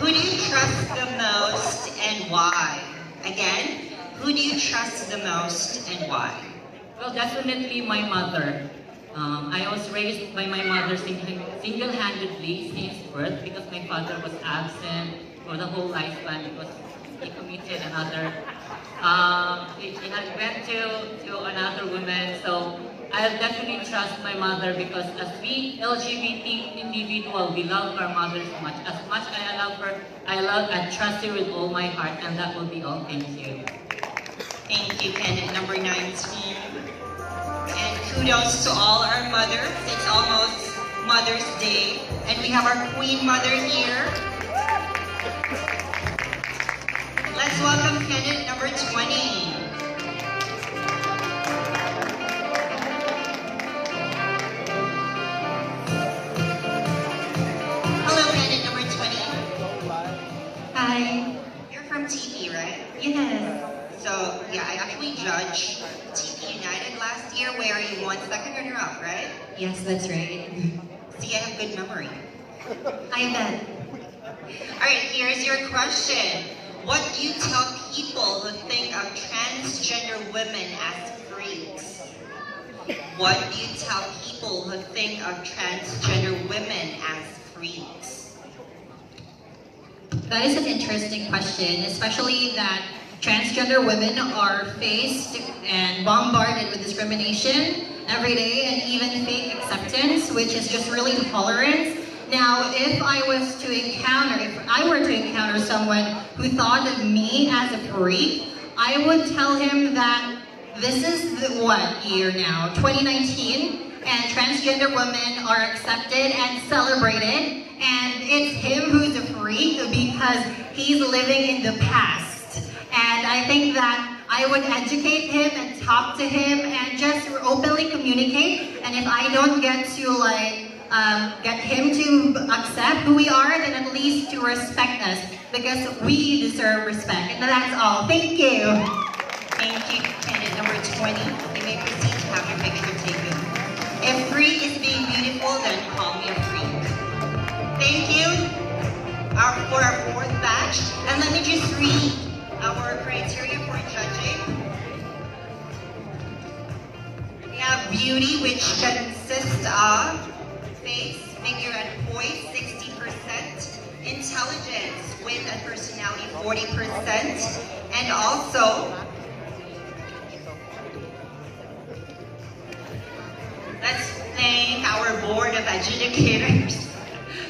Who do you trust the most and why? Again, who do you trust the most and why? Well, definitely my mother. I was raised by my mother single-handedly since birth because my father was absent for the whole lifespan because he committed another, he had went to another woman. So I'll definitely trust my mother because as we LGBT individual, we love our mother so much. As much as I love her, I trust her with all my heart, and that will be all. Thank you. Thank you, candidate number 19. And kudos to all our mothers. It's almost Mother's Day. And we have our Queen Mother here. Let's welcome candidate number 20. Hello, candidate number 20. Hi. You're from TV, right? Yes. So, yeah, I actually judged TV United last year where you won second runner-up, right? Yes, that's right. See, I have good memory. I bet. All right, here's your question. What do you tell people who think of transgender women as freaks? What do you tell people who think of transgender women as freaks? That is an interesting question, especially that transgender women are faced and bombarded with discrimination every day and even fake acceptance, which is just really intolerance. Now, if I were to encounter someone who thought of me as a freak, I would tell him that this is what year now? 2019, and transgender women are accepted and celebrated, and it's him who's a freak because he's living in the past. And I think that I would educate him and talk to him and just openly communicate. And if I don't get to get him to accept who we are, then at least to respect us, because we deserve respect. And that's all. Thank you. Thank you, candidate number 20. You may proceed to have your picture taken. If freak is being beautiful, then call me a freak. Thank you for our fourth batch. And let me just read our criteria for judging. We have beauty, which consists of face, figure, and poise, 60%. Intelligence, wit, and personality, 40%. And also, let's thank our board of adjudicators,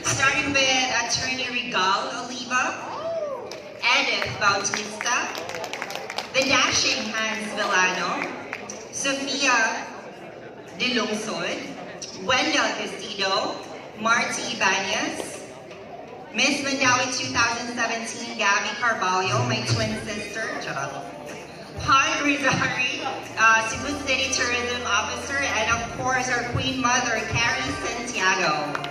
starting with Attorney Regal Oliva, Edith Bautista, the dashing Hans Villano, Sofia De Lungsod, Wendell Castillo, Marty Ibanez, Miss Mandawi 2017, Gabby Carvalho, my twin sister, Han Rizari, Cebu City Tourism Officer, and of course our Queen Mother, Carrie Santiago.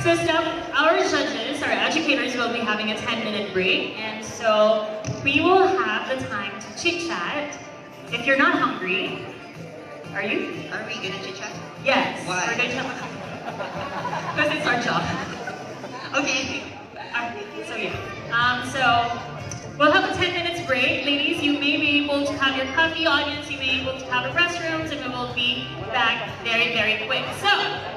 So Steph, our judges, our educators will be having a 10-minute break, and so we will have the time to chit-chat. If you're not hungry, are you? Are we gonna chit-chat? Yes. Why? We're going to because it's our job. Okay. So yeah. So we'll have a 10 minutes break. Ladies, you may be able to have your coffee. Audience, you may be able to have the restrooms, and we will be back very, very quick. So,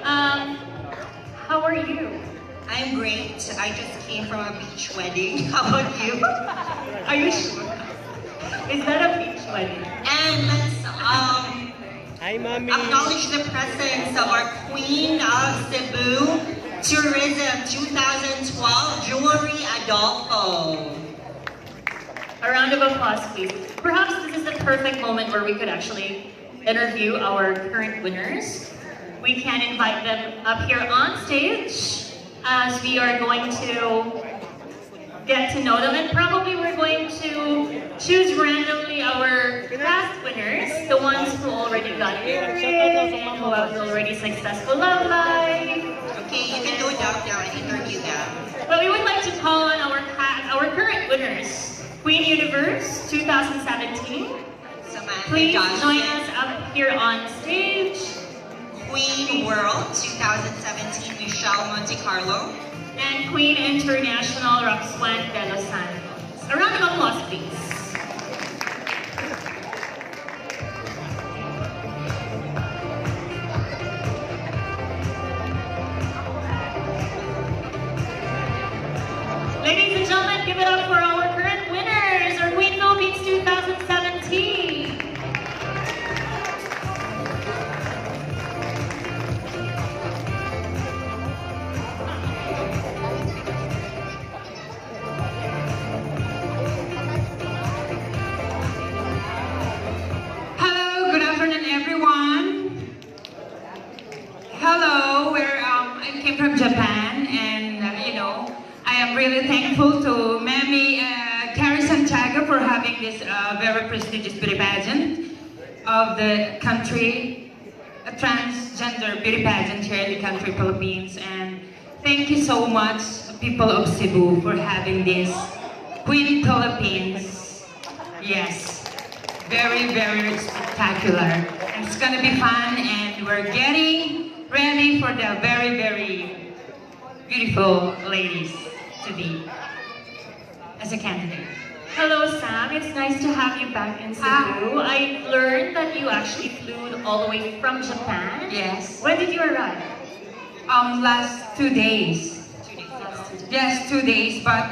how are you? I'm great. I just came from a beach wedding. How about you? Are you sure? Is that a beach wedding? And let's acknowledge the presence of our Queen of Cebu Tourism 2012, Jewelry Adolfo. A round of applause, please. Perhaps this is the perfect moment where we could actually interview our current winners. We can invite them up here on stage as we are going to get to know them, and probably we're going to choose randomly our past winners, the ones who already got married, who have already successful love life. Okay, you can go down and interview them. But we would like to call on our current winners. Queen Universe 2017. Please join us up here on stage. Queen World 2017, Michelle Monte Carlo. And Queen International, Roxanne de los Santos. A round of applause, please. Ladies and gentlemen, give it up for our current winners, our Queen Philippines 2017. Hello, good afternoon, everyone. Hello, I came from Japan, and I am really thankful to Mammy Carrie Santiago for having this very prestigious beauty pageant of the country, a transgender beauty pageant here in the country, Philippines. And thank you so much, people of Cebu, for having this Queen Philippines. Yes, very, very spectacular. And it's gonna be fun, and we're getting ready for the very, very beautiful ladies to be as a candidate. Hello, Sam. It's nice to have you back in Cebu. I learned that you actually flew all the way from Japan. Yes. When did you arrive? Last 2 days. 2 days. Yes, 2 days, but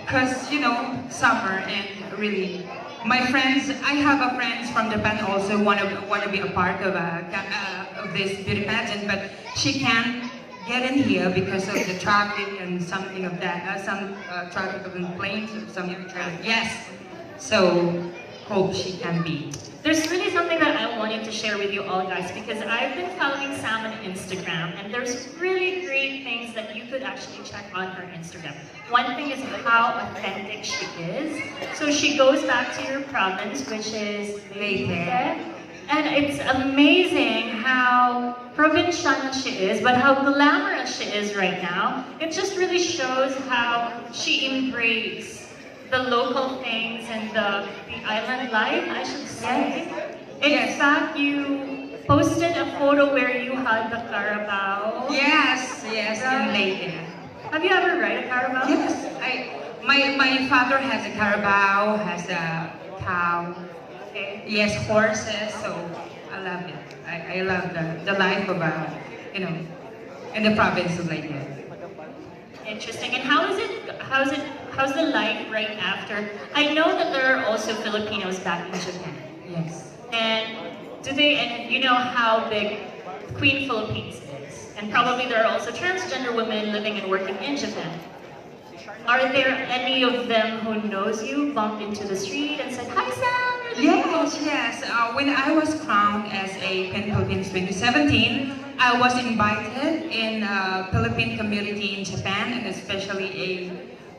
cause summer, and really, my friends. I have a friends from Japan also want to be a part of this beauty pageant, but she can't get in here because of the traffic and something of that, some traffic of the planes or something. Yes. So hope she can be. There's really something that I wanted to share with you all guys because I've been following Sam on Instagram and there's really great things that you could actually check on her Instagram. One thing is how authentic she is. So she goes back to your province, which is Leyte. And it's amazing how provincial she is, but how glamorous she is right now. It just really shows how she embraces the local things and the island life, I should say. In fact, you posted a photo where you had the carabao. Yes, in Leyte. Have you ever ride a carabao? Yes, my father has a carabao, has a cow. Okay. Yes, horses, so I love it. I love the life of, in the province of Leyte. Interesting. And how's the life right after? I know that there are also Filipinos back in Japan. Yes. And you know how big Queen Philippines is. And probably there are also transgender women living and working in Japan. Are there any of them who knows you, bumped into the street and said, "Hi Sam"? Yes. When I was crowned as a Queen Philippines 2017, I was invited in Philippine community in Japan and especially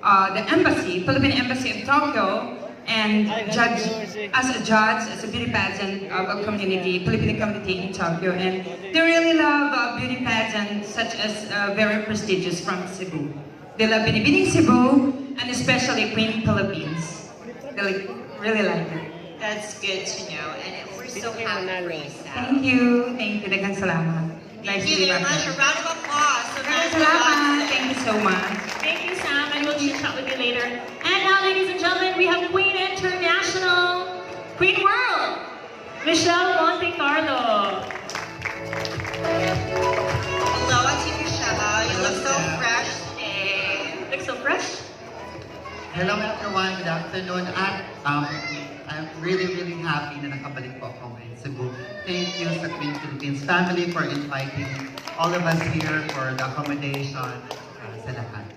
the embassy, Philippine Embassy of Tokyo, and as a beauty pageant of a community, Filipino community in Tokyo, and they really love beauty pageants such as very prestigious from Cebu. They love Binibining Cebu and especially Queen Philippines. They really like it. That's good to know, and we're so happy for you, Sam. Thank you. Daghang salamat. Nice Thank to you be very back much. here. A round of applause. Daghang salamat. Thank you so much. Thank you, Sam, and we'll chit chat with you later. And now, ladies and gentlemen, we have Queen International, Queen World, Michelle Monte Carlo. Hello, Auntie Michelle. You look so fresh today. Look so fresh? Hello everyone, good afternoon. I'm really happy na nakabalik po ako ngayon Cebu. Thank you sa Queen Philippines family for inviting all of us here for the accommodation sa lahat.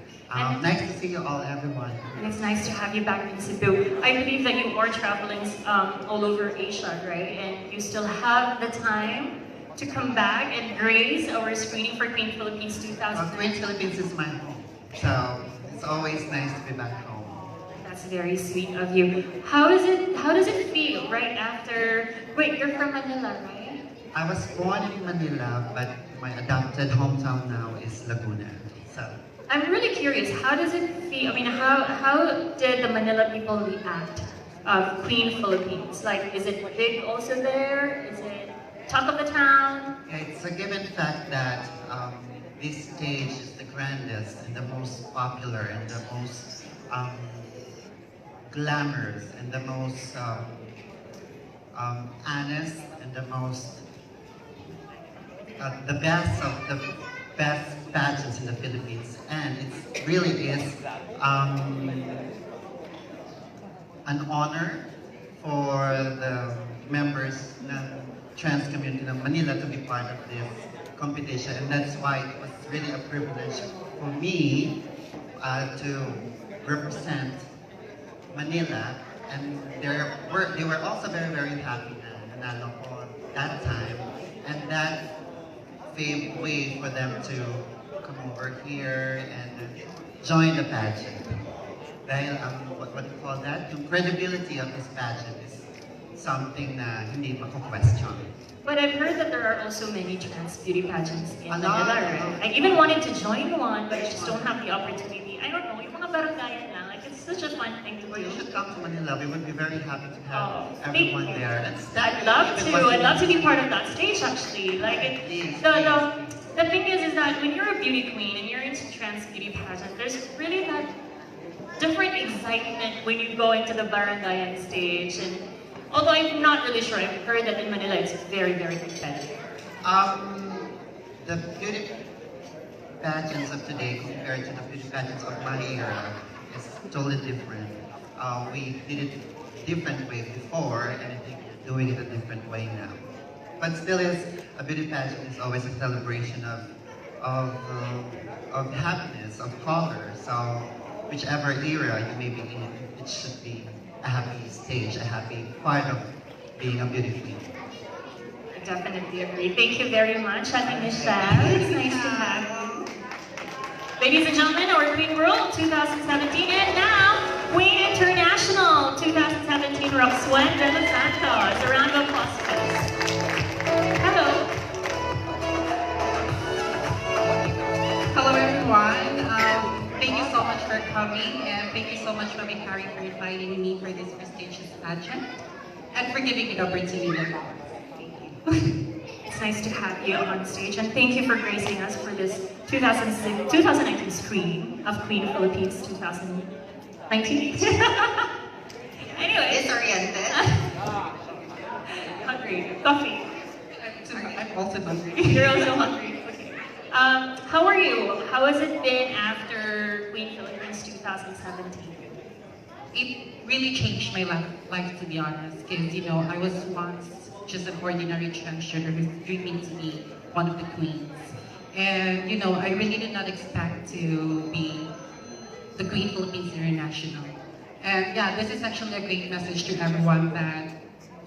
Nice to see you all, everyone. And it's nice to have you back in Cebu. I believe that you are traveling all over Asia, right? And you still have the time to come back and grace our screening for Queen Philippines 2000. Queen Philippines is my home, so it's always nice to be back home. That's very sweet of you. How does it feel right after? Wait, you're from Manila, right? I was born in Manila, but my adopted hometown now is Laguna. So I'm really curious. How does it feel? I mean, how did the Manila people react of Queen Philippines? Like, is it big also there? Is it talk of the town? it's a given fact that this stage is the grandest and the most popular and the most glamorous and the most honest and the most the best of the best pageants in the Philippines, and it really is an honor for the members ng trans community of Manila to be part of this competition, and that's why it was really a privilege for me to represent Manila, and they were also very happy na nanalo ko that time, and that paved way for them to come over here and join the pageant. Dahil what do you call that? Yung credibility of this pageant is something na hindi mako-question. But I've heard that there are also many trans beauty pageants in Manila, right? I even wanted to join one, but I just don't have the opportunity. I don't know, yung mga barangayan lang, like it's such a fun thing to do. You should come to Manila. We would be very happy to have everyone there. I'd love to be part of that stage actually. Like the thing is that when you're a beauty queen and you're into trans beauty pageant, there's really that different excitement when you go into the barangayan stage. And although I'm not really sure, I've heard that in Manila it's very competitive. The beauty pageants of today compared to the beauty pageants of my era is totally different. We did it different way before, and I think we're doing it a different way now. But still, a beauty pageant is always a celebration of happiness, of color. So whichever era you may be in, it should be a happy stage, a happy part of being a beauty queen. I definitely agree. Thank you very much, Ate Michelle. It's nice to have you. Ladies and gentlemen, our Queen World 2017, and now Queen International 2017, Roxanne de los Santos. A round of applause, please. Hello. Hello everyone. Thank you so much for coming, and thank you so much, Mami Carrie, for inviting me for this prestigious pageant and for giving me the opportunity. It's nice to have you on stage, and thank you for gracing us for this 2019 screening of Queen Philippines 2019. Anyway. Disoriented. Hungry. Coffee. I'm also hungry. You're also hungry. Okay. How are you? How has it been after Queen Philippines 2017? It really changed my life, to be honest, because, you know, I was once just an ordinary transgender who's dreaming to be one of the queens. And, you know, I really did not expect to be the Queen Philippines International. And yeah, this is actually a great message to everyone that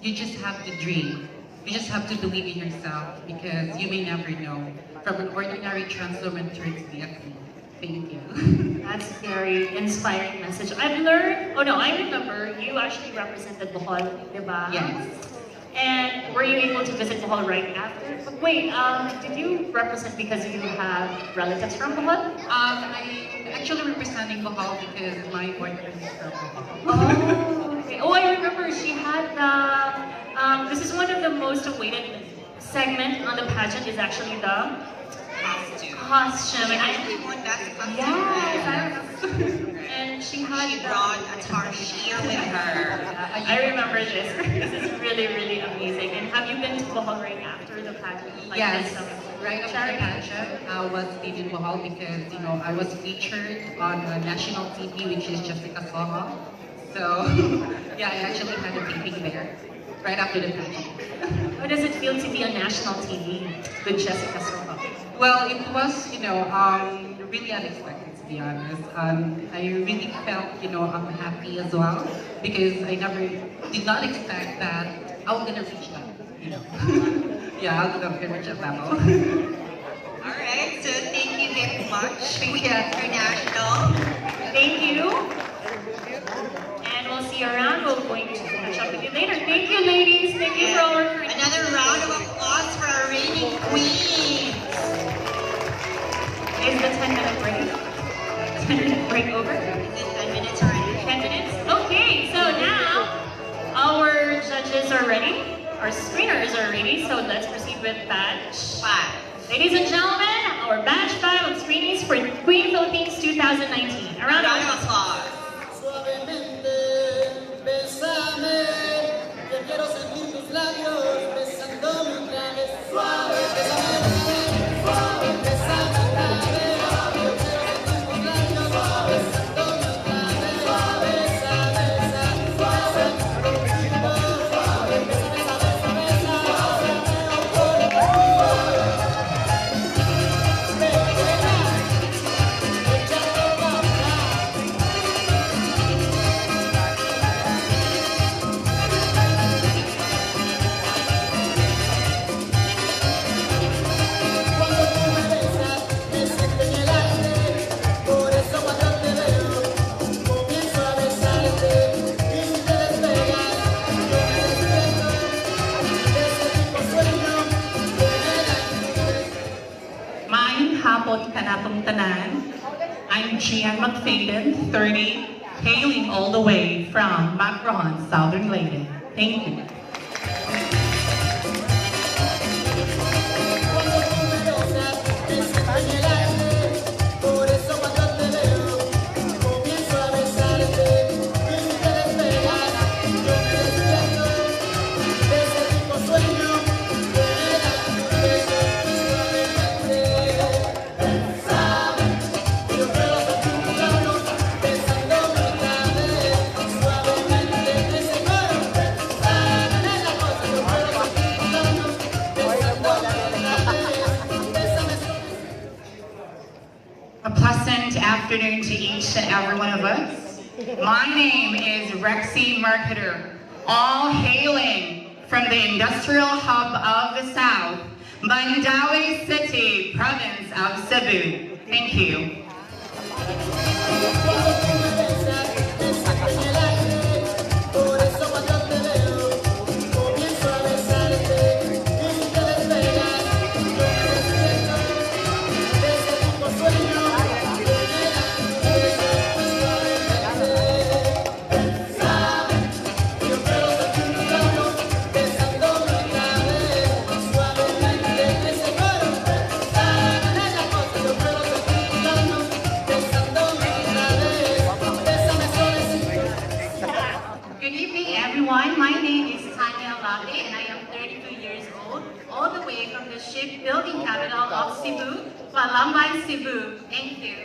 you just have to dream. You just have to believe in yourself, because you may never know. From an ordinary trans woman turns to be a queen. Thank you. That's a very inspiring message. I've learned, I remember you actually represented Bohol, diba? Yes. And were you able to visit Bohol right after? Wait, did you represent because you have relatives from Bohol? I'm actually representing Bohol because my boyfriend is from Bohol. Oh, okay. Oh, I remember she had the, this is one of the most awaited segment on the pageant is actually the costume. And actually won Best Costume. Yes, and she brought a tarshir with her. I remember this. This is really, really amazing. And have you been to Bohol right after the pageant? Like Yes, right after the pageant, I was stayed in Bohol because, you know, I was featured on national TV, which is Jessica Soho. So, yeah, I actually had a taping there right after the pageant. How does it feel to be on national TV with Jessica Soho? Well, it was, you know, really unexpected, to be honest. I really felt, you know, I'm happy as well because I did not expect that I was gonna reach that, you know. Yeah, I was gonna reach that level. Alright, so thank you very much, Queen International. Thank you. And we'll see you around. We're going to catch up with you later. Thank you, ladies. Thank you for all our friends. Another round of applause for our reigning queens. Is the 10-minute break? 10-minute break over? Is it 10 minutes already? 10 minutes? Okay, so now our judges are ready. Our screeners are ready, so let's proceed with batch 5. Ladies and gentlemen, our batch 5 of screenings for Queen Philippines 2019. A round of applause. I'm Gian McFadden, 30, hailing all the way from Macron, Southern Leyden. Thank you. A pleasant afternoon to each and every one of us. My name is Rexy Marketer, all hailing from the industrial hub of the South, Mandawi City, province of Cebu. Thank you. Good evening, everyone. My name is Tanya Latte, and I am 32 years old, all the way from the shipbuilding capital of Cebu, Palambay, Cebu. Thank you.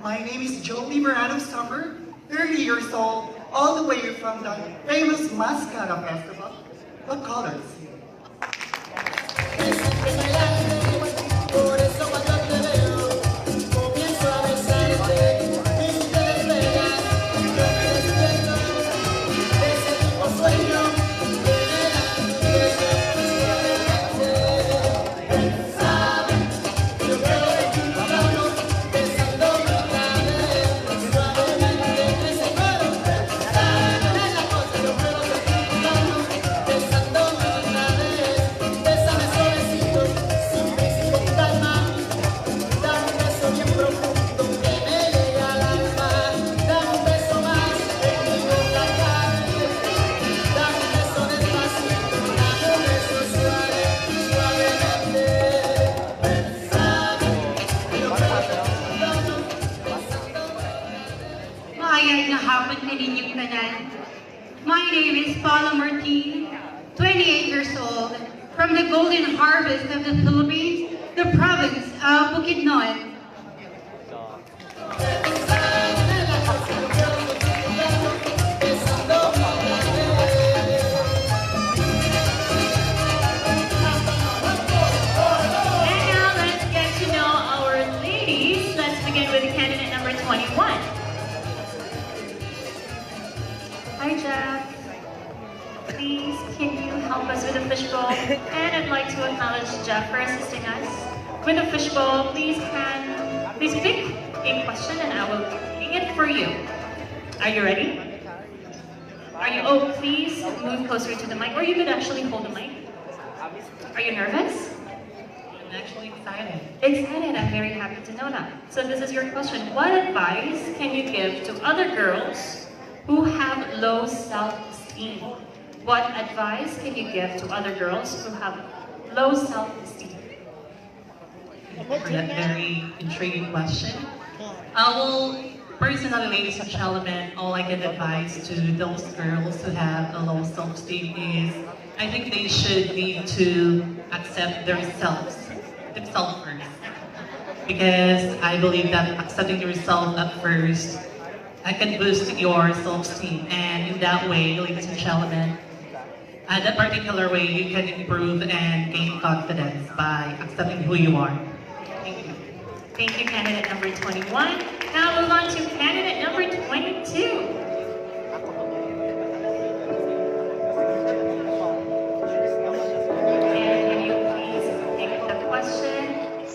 My name is Jolie Morano Summer, 30 years old, all the way from the famous Mascara Festival. What colors? My name is Paula Martin, 28 years old, from the golden harvest of the Philippines, the province of Bukidnon. And now let's get to know our ladies. Let's begin with candidate number 21. Hi, Jeff. Please, can you help us with the fishbowl? And I'd like to acknowledge Jeff for assisting us with the fishbowl. Please pick a question and I will pick it for you. Are you ready? Please move closer to the mic, or you could actually hold the mic. Are you nervous? I'm actually excited. Excited, I'm very happy to know that. So this is your question. What advice can you give to other girls who have low self-esteem? What advice can you give to other girls who have low self-esteem? For that very intriguing question. Well, personally, ladies and gentlemen, all I can advise to those girls who have a low self-esteem is, I think they should need to accept themselves first. Because I believe that accepting yourself at first, can boost your self-esteem. And in that way, ladies and gentlemen, at that particular way, you can improve and gain confidence by accepting who you are. Thank you. Thank you, candidate number 21. Now move on to candidate number 22.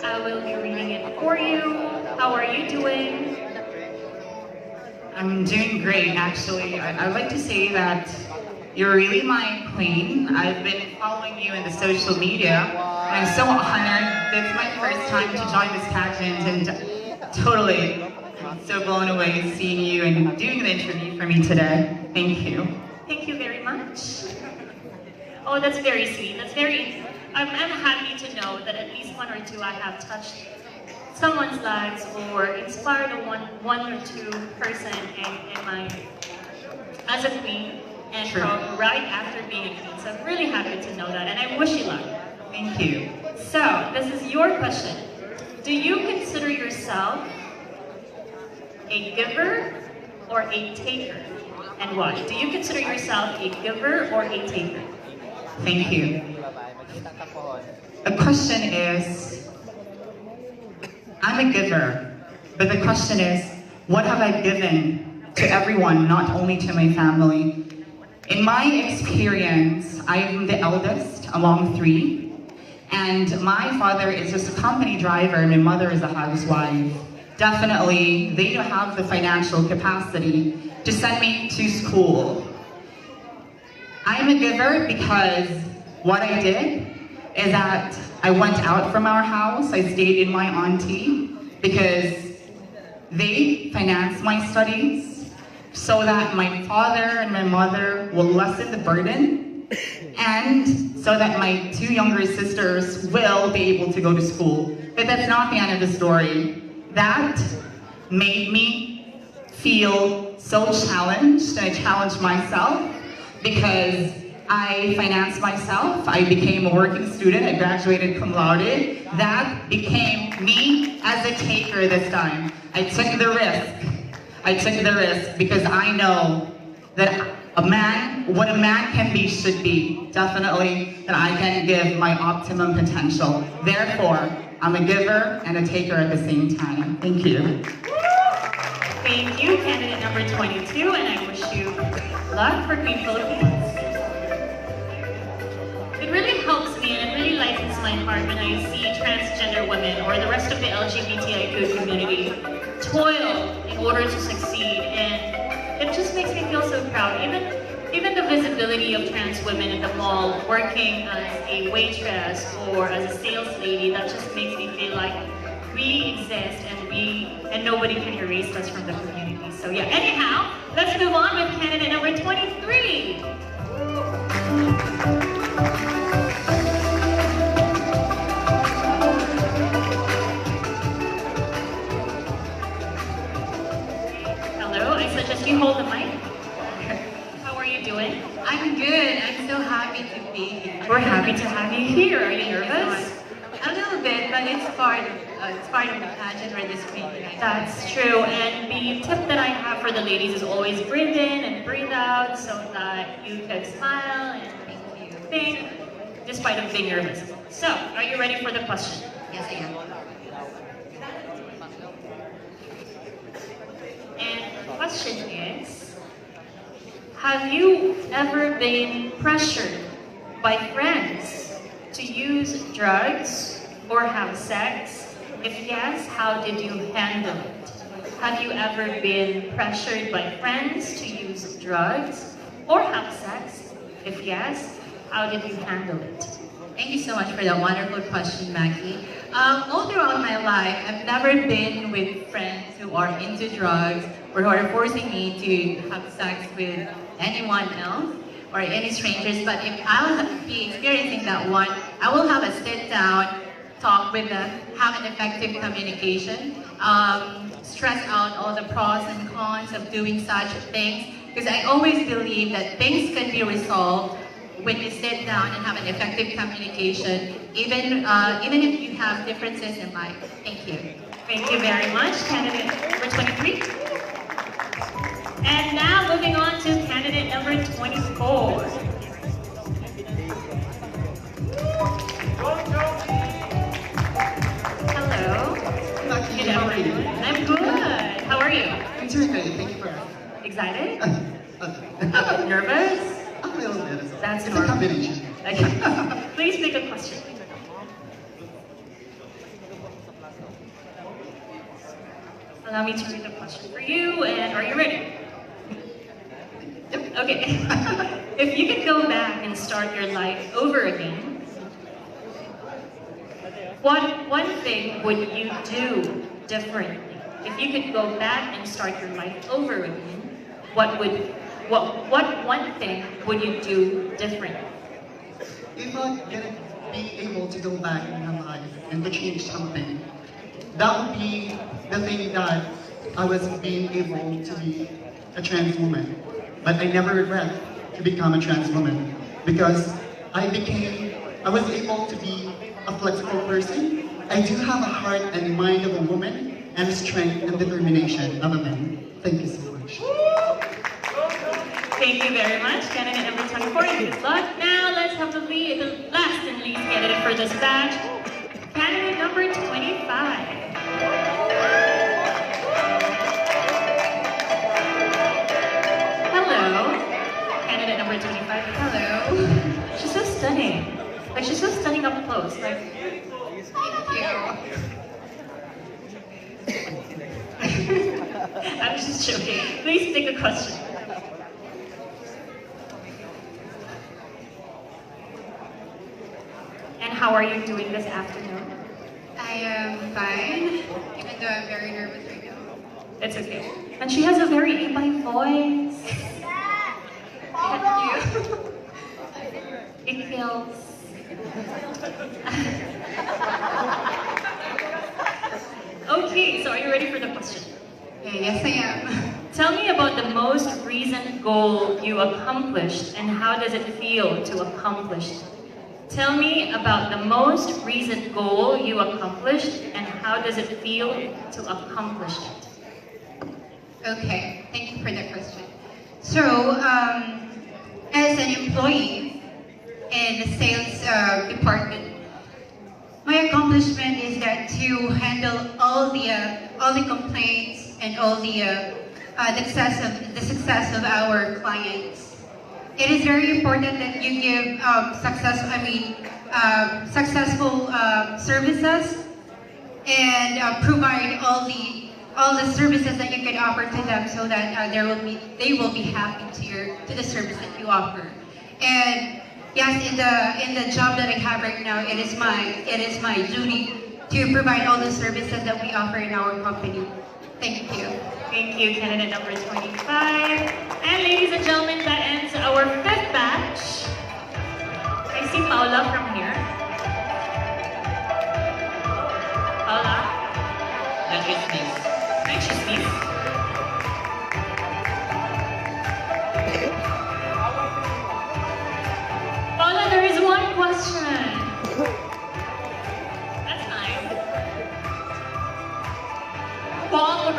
I will be reading it for you. How are you doing? I'm doing great, actually. I'd like to say that you're really my queen. I've been following you in the social media. I'm so honored. This is my first time to join this pageant, and totally So blown away seeing you and doing the interview for me today. Thank you. Thank you very much. Oh, that's very sweet. That's very. I'm happy to know that at least one or two I have touched someone's lives or inspired one or two person in my as a queen and from right after being a queen. So I'm really happy to know that, and I wish you luck. Thank you. So this is your question. Do you consider yourself a giver or a taker, and why? Do you consider yourself a giver or a taker? Thank you. The question is, I'm a giver, but the question is, what have I given to everyone, not only to my family? In my experience, I'm the eldest among three, and my father is just a company driver, and my mother is a housewife. Definitely, they don't have the financial capacity to send me to school. I'm a giver because what I did is that I went out from our house. I stayed in my auntie because they financed my studies so that my father and my mother will lessen the burden and so that my two younger sisters will be able to go to school. But that's not the end of the story. That made me feel so challenged, and I challenged myself because I financed myself. I became a working student. I graduated cum laude. That became me as a taker this time. I took the risk. I took the risk because I know that a man, what a man can be should be. Definitely that I can give my optimum potential. Therefore, I'm a giver and a taker at the same time. Thank you. Thank you, candidate number 22, and I wish you luck for Queen Philippines. It really helps me and it really lightens my heart when I see transgender women or the rest of the LGBTIQ community toil in order to succeed, and it just makes me feel so proud. Even the visibility of trans women in the mall working as a waitress or as a sales lady, that just makes me feel like we exist and nobody can erase us from the community. So yeah, anyhow, let's move on with candidate number 23. Hello, I suggest you hold the mic. How are you doing? I'm good. I'm so happy to be here. We're happy to have you here. Are you nervous? A little bit, but it's part of the pageant or this queen. That's true. And the tip that I have for the ladies is always breathe in and breathe out so that you can smile and think despite of being nervous. So, are you ready for the question? Yes, I am. And the question is, have you ever been pressured by friends to use drugs or have sex? If yes, how did you handle it? Have you ever been pressured by friends to use drugs or have sex? If yes, how did you handle it? Thank you so much for that wonderful question, Maggie. All throughout my life, I've never been with friends who are into drugs or who are forcing me to have sex with anyone else or any strangers. But if I'll be experiencing that one, I will have a sit down, talk with them, have an effective communication, stress out all the pros and cons of doing such things. Because I always believe that things can be resolved when you sit down and have an effective communication, even if you have differences in life. Thank you. Thank you very much, candidate number 23. And now moving on to candidate number 24. Hello. Good afternoon. I'm good. How are you? I'm doing great. Thank you for asking. Excited? Nervous? A little bit. That's it's normal. a combination. Okay. Please pick a question. Allow me to read the question for you, and are you ready? Yep. Okay. If you could go back and start your life over again, what one thing would you do differently? if you could go back and start your life over again, what one thing would you do different? If I can be able to go back in my life and to change something, that would be the thing that I was being able to be a trans woman. But I never regret to become a trans woman because I was able to be a flexible person. I do have a heart and mind of a woman and a strength and determination of a man. Thank you so much. Thank you very much, candidate number 24, and good luck. Now let's have the last and least candidate for this batch, candidate number 25. Hello, candidate number 25. Hello. She's so stunning. Like, she's so stunning up close. Like, thank you. I'm just joking. Please take a question. And how are you doing this afternoon? I am fine, even though I'm very nervous right now. It's okay. And she has a very A-by voice. Thank you. It feels... Okay, so are you ready for the question? Yes, I am. Tell me about the most recent goal you accomplished and how does it feel to accomplish it? Tell me about the most recent goal you accomplished and how does it feel to accomplish it? Okay, thank you for that question. So, as an employee in the sales department, my accomplishment is that to handle all the complaints and all the success of our clients. It is very important that you give successful services and provide all the services that you can offer to them, so that they will be happy to the service that you offer. And yes, in the job that I have right now, it is my duty to provide all the services that we offer in our company. Thank you. Thank you, candidate number 25. And ladies and gentlemen, that ends our 5th batch. I see Paula from here. Paula? Anxious please. Paula, there is one question. That's nice. Paula,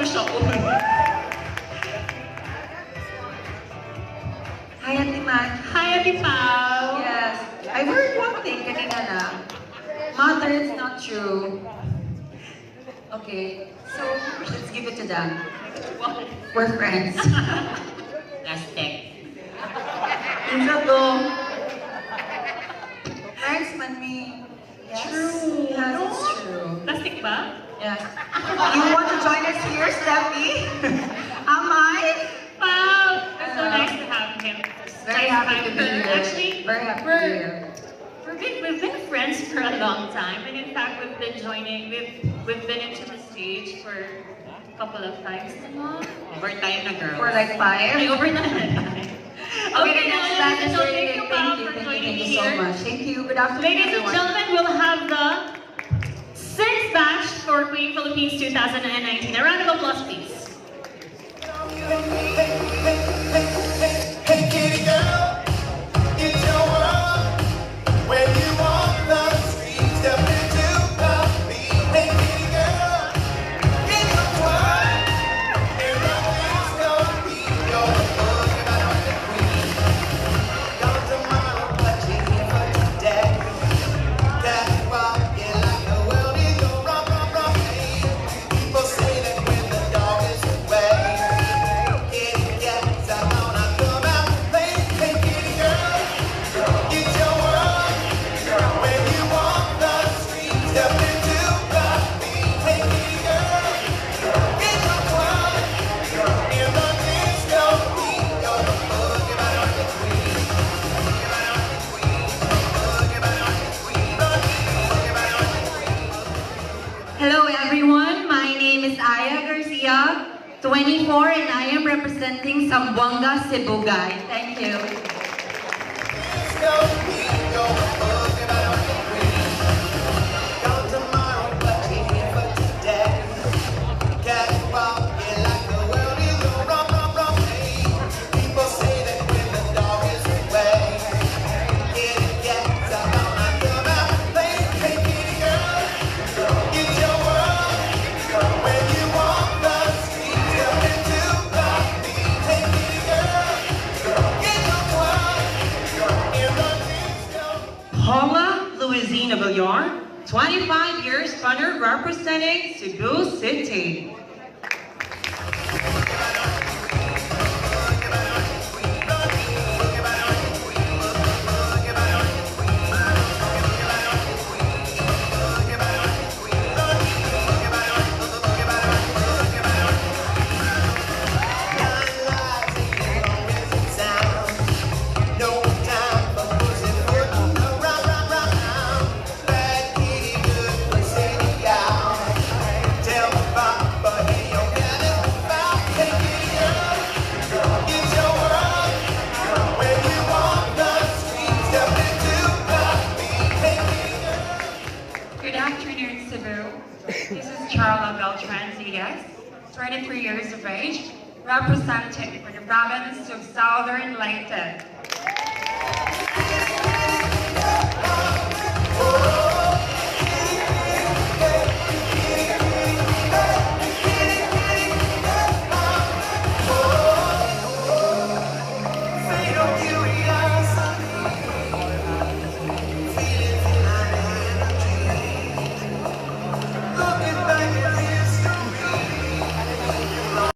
Hi, Ate Mac. Hi, Ate Pao. Yes. I heard one thing kanina lang. Mother, it's not true. Okay, so let's give it to them. We're friends. Plastic. Isa to. Friends man me. Yes. True. Yes, it's true. Plastic ba? Yes. You want to join us here, Steffi? Am I? Wow, it's so nice to have him. Very happy to be here. Actually, very happy to be here. We've been friends for a long time, and in fact, we've been into the stage for a couple of times now. Overtime na, girl. For like 5? Ay, overtime. Okay, thank you, thank you, Pao, for joining me so here. much. Thank you. Good afternoon, Ladies and everyone. gentlemen, we'll have the 6th batch for Queen Philippines 2019. A round of applause, please. Hey kitty girl, it's your world. When you walk the streets, step into the beat. Hey kitty girl, it's your world. Everything's gonna be your book about the queen. Don't tomorrow, but you're here for today. That's why you like the world is your rock. People say that when the dog is away, it gets out. Hello everyone, my name name is Aya Garcia, 24, and I am representing Zamboanga, Cebu. Thank you. Paula Louisina Villar, 25 years runner representing Cebu City. Good afternoon, Cebu. This is Charla Beltran-Diaz, 23 years of age, representing for the province of Southern Leyte.